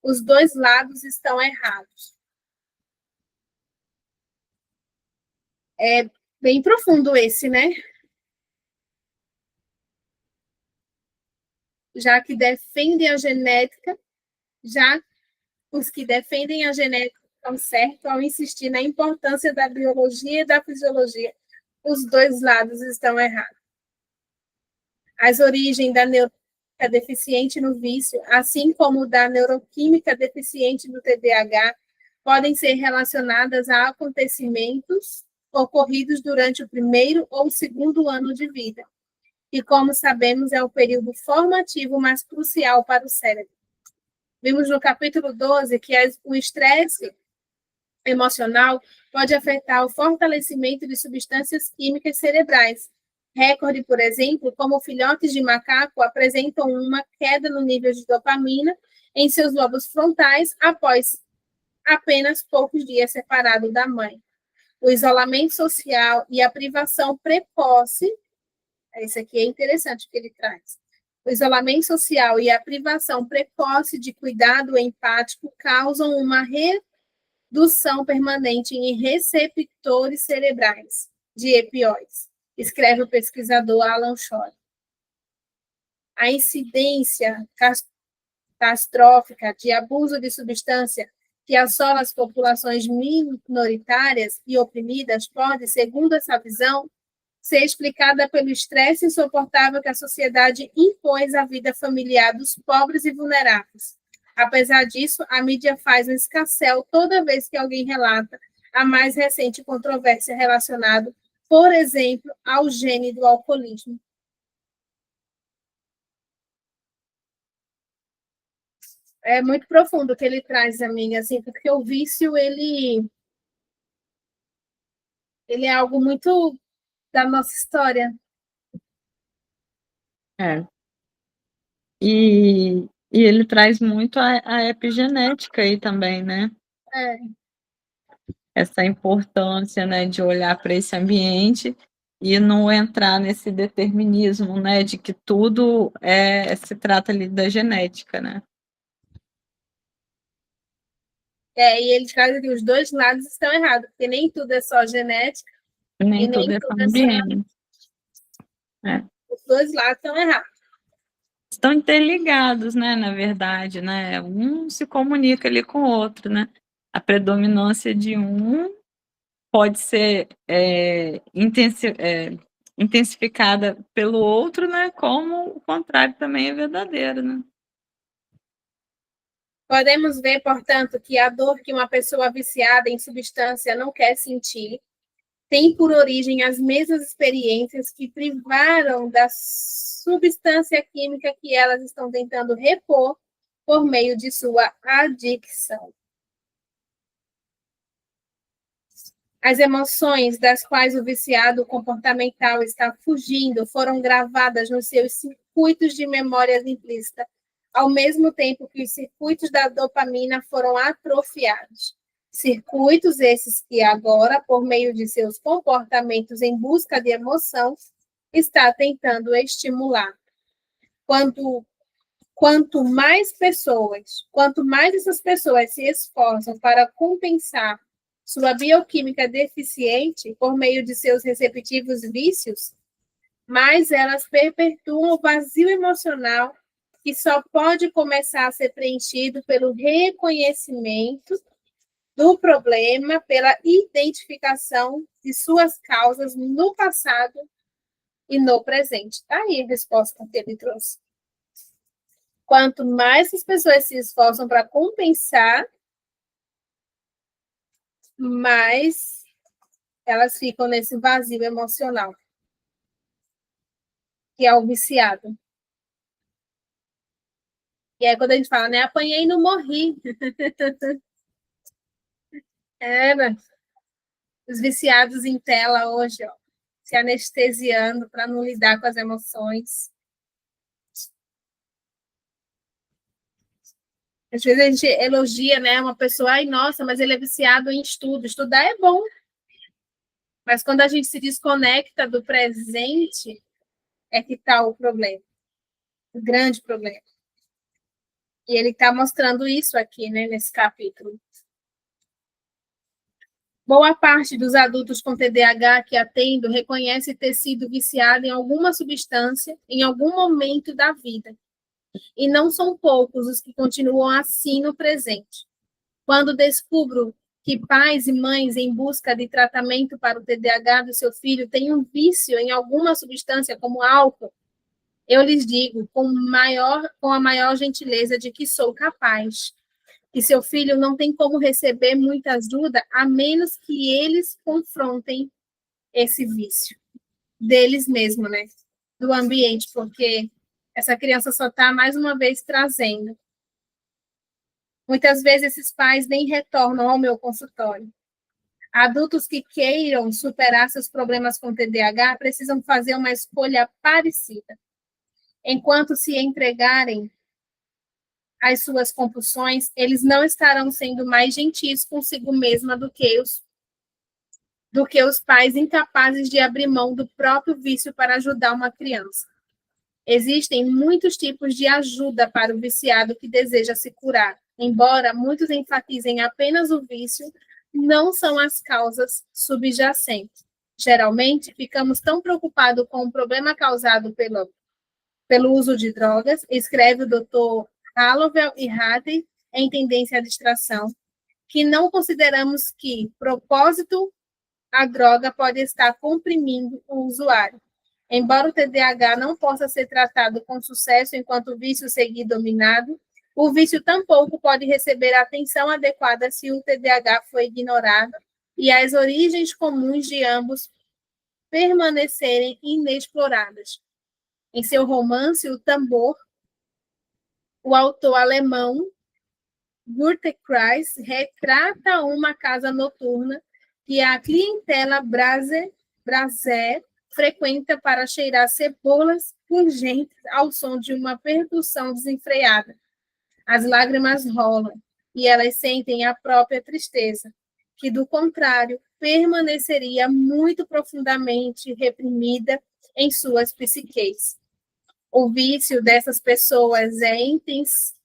Os dois lados estão errados. É bem profundo esse, né? Já que defendem a genética, já os que defendem a genética estão certos ao insistir na importância da biologia e da fisiologia. Os dois lados estão errados. As origens da neuroquímica deficiente no vício, assim como da neuroquímica deficiente no TDAH, podem ser relacionadas a acontecimentos ocorridos durante o primeiro ou segundo ano de vida, e, como sabemos, é o período formativo mais crucial para o cérebro. Vimos no capítulo 12 que o estresse emocional pode afetar o fortalecimento de substâncias químicas cerebrais. Recorde, por exemplo, como filhotes de macaco apresentam uma queda no nível de dopamina em seus lobos frontais após apenas poucos dias separado da mãe. O isolamento social e a privação precoce, esse aqui é interessante que ele traz. O isolamento social e a privação precoce de cuidado empático causam uma redução permanente em receptores cerebrais de opioides, escreve o pesquisador Alan Shore. A incidência catastrófica de abuso de substância que assola as populações minoritárias e oprimidas pode, segundo essa visão, ser explicada pelo estresse insuportável que a sociedade impôs à vida familiar dos pobres e vulneráveis. Apesar disso, a mídia faz um escarcéu toda vez que alguém relata a mais recente controvérsia relacionada, por exemplo, ao gene do alcoolismo. É muito profundo o que ele traz, amiga, assim, porque o vício, ele é algo muito da nossa história. É. E ele traz muito a epigenética aí também, né? É. Essa importância, né, de olhar para esse ambiente e não entrar nesse determinismo, né, de que tudo se trata ali da genética, né? E ele traz que os dois lados estão errados, porque nem tudo é só genética, Nem tudo é só ambiente. Os dois lados estão errados. Estão interligados, né, na verdade, né? Um se comunica ali com o outro, né? A predominância de um pode ser intensificada pelo outro, né? Como o contrário também é verdadeiro, né? Podemos ver, portanto, que a dor que uma pessoa viciada em substância não quer sentir tem por origem as mesmas experiências que privaram da substância química que elas estão tentando repor por meio de sua adicção. As emoções das quais o viciado comportamental está fugindo foram gravadas nos seus circuitos de memória implícita, ao mesmo tempo que os circuitos da dopamina foram atrofiados. Circuitos esses que agora, por meio de seus comportamentos em busca de emoção, está tentando estimular. Quanto mais essas pessoas se esforçam para compensar sua bioquímica deficiente por meio de seus respectivos vícios, mais elas perpetuam o vazio emocional que só pode começar a ser preenchido pelo reconhecimento do problema, pela identificação de suas causas no passado e no presente. Está aí a resposta que ele trouxe. Quanto mais as pessoas se esforçam para compensar, mais elas ficam nesse vazio emocional, que é o viciado. E aí, quando a gente fala, né, apanhei e não morri. Os viciados em tela hoje, ó, se anestesiando para não lidar com as emoções. Às vezes a gente elogia, né, uma pessoa, ai, nossa, mas ele é viciado em estudo. Estudar é bom. Mas quando a gente se desconecta do presente, é que está o problema. O grande problema. E ele está mostrando isso aqui, né, nesse capítulo. Boa parte dos adultos com TDAH que atendo reconhece ter sido viciado em alguma substância em algum momento da vida. E não são poucos os que continuam assim no presente. Quando descubro que pais e mães em busca de tratamento para o TDAH do seu filho têm um vício em alguma substância como álcool, eu lhes digo com a maior gentileza de que sou capaz, que seu filho não tem como receber muita ajuda a menos que eles confrontem esse vício deles mesmos, né? Do ambiente, porque essa criança só está, mais uma vez, trazendo. Muitas vezes esses pais nem retornam ao meu consultório. Adultos que queiram superar seus problemas com TDAH precisam fazer uma escolha parecida. Enquanto se entregarem às suas compulsões, eles não estarão sendo mais gentis consigo mesma do que os pais incapazes de abrir mão do próprio vício para ajudar uma criança. Existem muitos tipos de ajuda para o viciado que deseja se curar. Embora muitos enfatizem apenas o vício, não são as causas subjacentes. Geralmente, ficamos tão preocupados com o problema causado pelo uso de drogas, escreve o Dr. Hallowell e Hadley em Tendência à Distração, que não consideramos que propósito a droga pode estar comprimindo o usuário. Embora o TDAH não possa ser tratado com sucesso enquanto o vício seguir dominado, o vício tampouco pode receber a atenção adequada se o TDAH for ignorado e as origens comuns de ambos permanecerem inexploradas. Em seu romance, O Tambor, o autor alemão Kreis retrata uma casa noturna que a clientela Braser frequenta para cheirar cebolas pungentes ao som de uma percussão desenfreada. As lágrimas rolam e elas sentem a própria tristeza, que, do contrário, permaneceria muito profundamente reprimida em suas psiques. O vício dessas pessoas é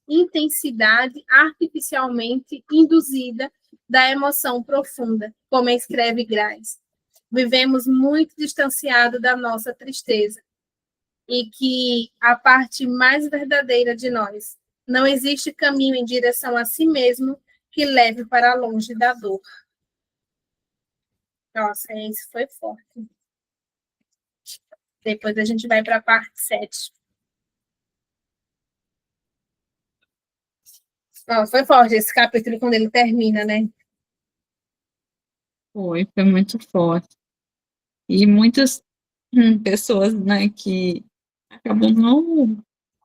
intensidade artificialmente induzida da emoção profunda, como escreve Kreis. Vivemos muito distanciado da nossa tristeza e que a parte mais verdadeira de nós. Não existe caminho em direção a si mesmo que leve para longe da dor. Nossa, isso foi forte. Depois a gente vai para a parte 7. Nossa, foi forte esse capítulo quando ele termina, né? Foi muito forte. E muitas pessoas, né, que acabam não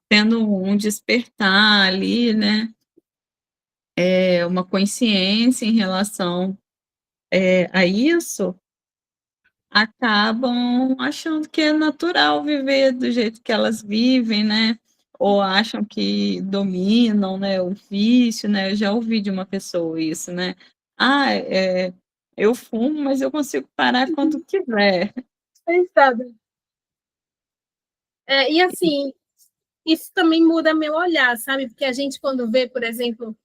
tendo um despertar ali, né, uma consciência em relação a isso, acabam achando que é natural viver do jeito que elas vivem, né, ou acham que dominam, né, o vício, né, eu já ouvi de uma pessoa isso, né, Eu fumo, mas eu consigo parar quando quiser. Pensada. E assim, isso também muda meu olhar, sabe? Porque a gente, quando vê, por exemplo,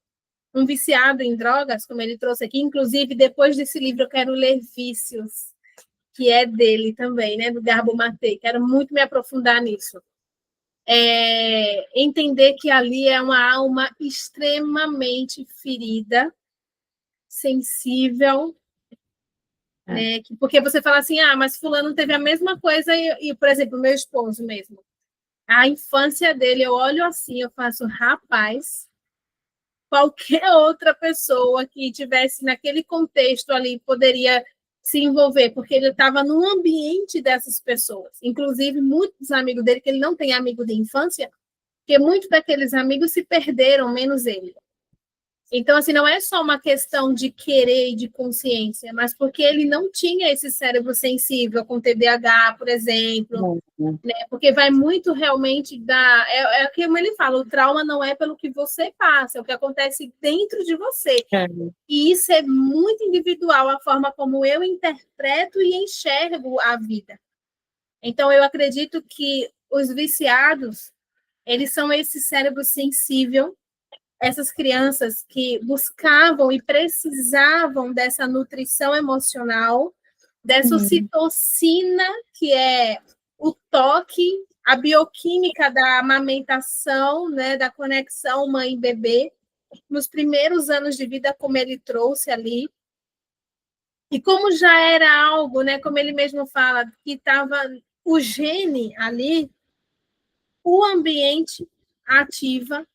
um viciado em drogas, como ele trouxe aqui, inclusive, depois desse livro, eu quero ler Vícios, que é dele também, né? Do Garbo Maté. Quero muito me aprofundar nisso. Entender que ali é uma alma extremamente ferida, sensível, né? Porque você fala assim, mas fulano teve a mesma coisa e, por exemplo, meu esposo mesmo. A infância dele, eu olho assim, eu faço, rapaz, qualquer outra pessoa que tivesse naquele contexto ali poderia se envolver, porque ele estava no ambiente dessas pessoas. Inclusive, muitos amigos dele, que ele não tem amigo de infância, porque muitos daqueles amigos se perderam, menos ele. Então, assim, não é só uma questão de querer e de consciência, mas porque ele não tinha esse cérebro sensível com TDAH, por exemplo, né? Porque vai muito realmente da... É como ele fala, o trauma não é pelo que você passa, é o que acontece dentro de você. E isso é muito individual, a forma como eu interpreto e enxergo a vida. Então, eu acredito que os viciados, eles são esse cérebro sensível, essas crianças que buscavam e precisavam dessa nutrição emocional, dessa ocitocina, que é o toque, a bioquímica da amamentação, né, da conexão mãe-bebê, nos primeiros anos de vida, como ele trouxe ali. E como já era algo, né, como ele mesmo fala, que estava o gene ali, o ambiente ativa,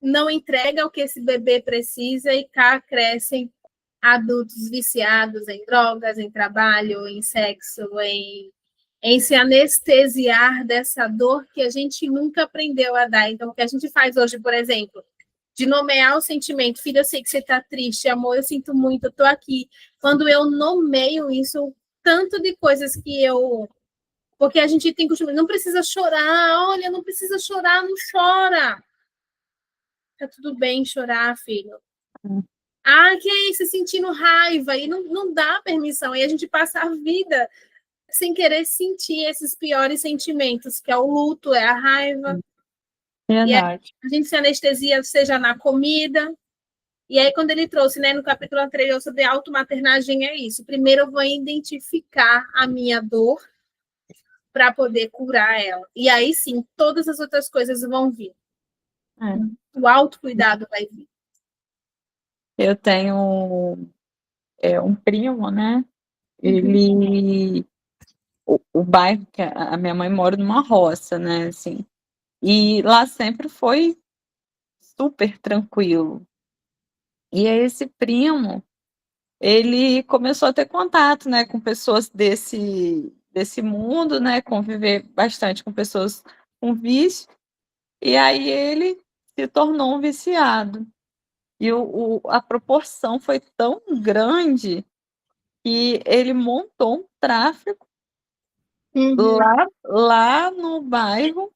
não entrega o que esse bebê precisa e cá crescem adultos viciados em drogas, em trabalho, em sexo, em se anestesiar dessa dor que a gente nunca aprendeu a dar. Então, o que a gente faz hoje, por exemplo, de nomear o sentimento, filho, eu sei que você está triste, amor, eu sinto muito, eu estou aqui. Quando eu nomeio isso, tanto de coisas que eu... Porque a gente tem costume, não precisa chorar, olha, não precisa chorar, não chora. Tá tudo bem chorar, filho. Que é isso, sentindo raiva, e não dá permissão, e a gente passa a vida sem querer sentir esses piores sentimentos, que é o luto, é a raiva. E a gente se anestesia, seja na comida. E aí, quando ele trouxe, né, no capítulo anterior sobre automaternagem, é isso. Primeiro eu vou identificar a minha dor para poder curar ela. E aí sim, todas as outras coisas vão vir. O autocuidado vai vir. Eu tenho um primo, né? Ele... O bairro que a minha mãe mora numa roça, né? Assim, e lá sempre foi super tranquilo. E aí esse primo, ele começou a ter contato, né, com pessoas desse mundo, né? Conviver bastante com pessoas com vício. E aí ele se tornou um viciado. E a proporção foi tão grande que ele montou um tráfico lá no bairro,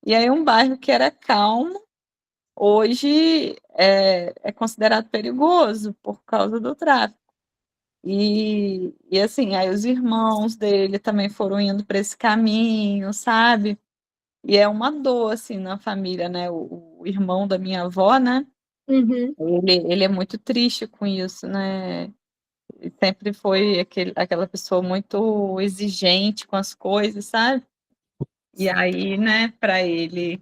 e aí um bairro que era calmo, hoje é considerado perigoso por causa do tráfico. E assim, aí os irmãos dele também foram indo para esse caminho, sabe? E é uma dor, assim, na família, né? O irmão da minha avó, né? Ele é muito triste com isso, né? Sempre foi aquela pessoa muito exigente com as coisas, sabe? E aí, né, para ele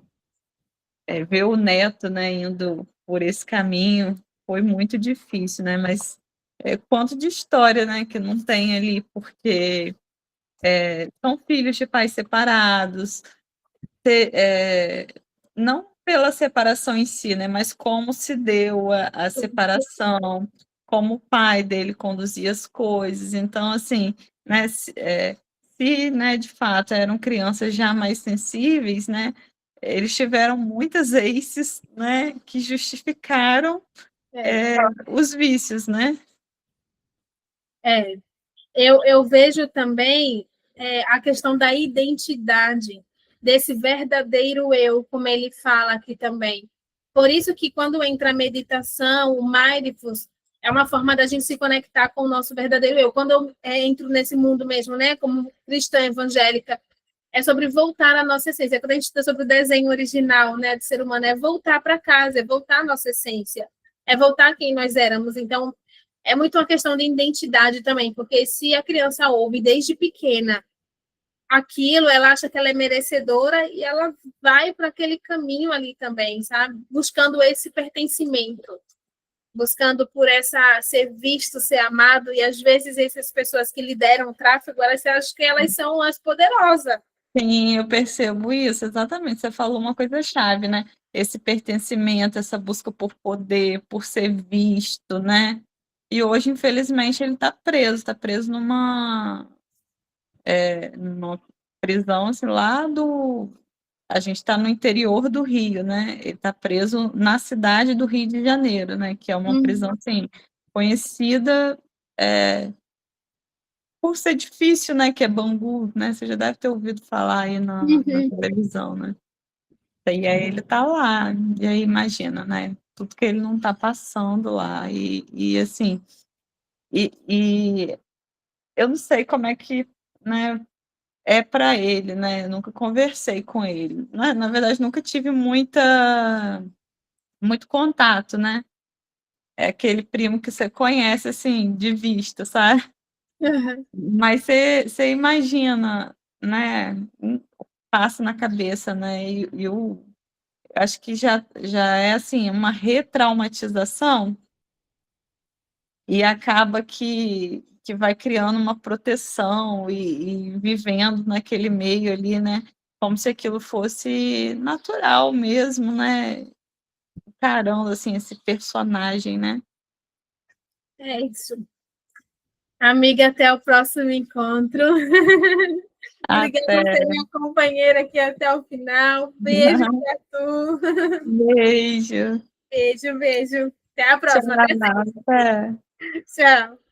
ver o neto, né, indo por esse caminho foi muito difícil, né? Mas quanto de história, né, que não tem ali, porque são filhos de pais separados, não pela separação em si, né, mas como se deu a separação, como o pai dele conduzia as coisas. Então, assim, né, se, né, de fato eram crianças já mais sensíveis, né, eles tiveram muitas aces, né, que justificaram os vícios, né? Eu vejo também a questão da identidade, desse verdadeiro eu, como ele fala aqui também. Por isso que quando entra a meditação, o mindfulness, é uma forma da gente se conectar com o nosso verdadeiro eu. Quando eu entro nesse mundo mesmo, né, como cristã evangélica, é sobre voltar à nossa essência. Quando a gente está sobre o desenho original, né, do ser humano, é voltar para casa, é voltar à nossa essência, é voltar a quem nós éramos. Então, é muito uma questão de identidade também, porque se a criança ouve desde pequena aquilo, ela acha que ela é merecedora e ela vai para aquele caminho ali também, sabe? Buscando esse pertencimento, buscando por essa ser visto, ser amado, e às vezes essas pessoas que lideram o tráfego, elas acham que elas são as poderosas. Sim, eu percebo isso, exatamente. Você falou uma coisa chave, né? Esse pertencimento, essa busca por poder, por ser visto, né? E hoje, infelizmente, ele está preso numa prisão, assim, lá do... A gente está no interior do Rio, né? Ele está preso na cidade do Rio de Janeiro, né? Que é uma prisão, assim, conhecida por ser difícil, né? Que é Bangu, né? Você já deve ter ouvido falar aí na televisão, né? E aí ele tá lá, e aí imagina, né? Tudo que ele não tá passando lá. E assim, e eu não sei como é que, né, é para ele, né? Eu nunca conversei com ele. Na verdade, nunca tive muito contato, né? É aquele primo que você conhece, assim, de vista, sabe? Mas você imagina, né? Passa na cabeça, né? E eu acho que já é assim uma retraumatização e acaba que vai criando uma proteção e vivendo naquele meio ali, né? Como se aquilo fosse natural mesmo, né? Caramba, assim, esse personagem, né? É isso. Amiga, até o próximo encontro. Obrigada por Até. ser minha companheira aqui até o final. Beijo para tu. Beijo. Beijo, beijo. Até a Tchau. próxima. Até Até. Tchau.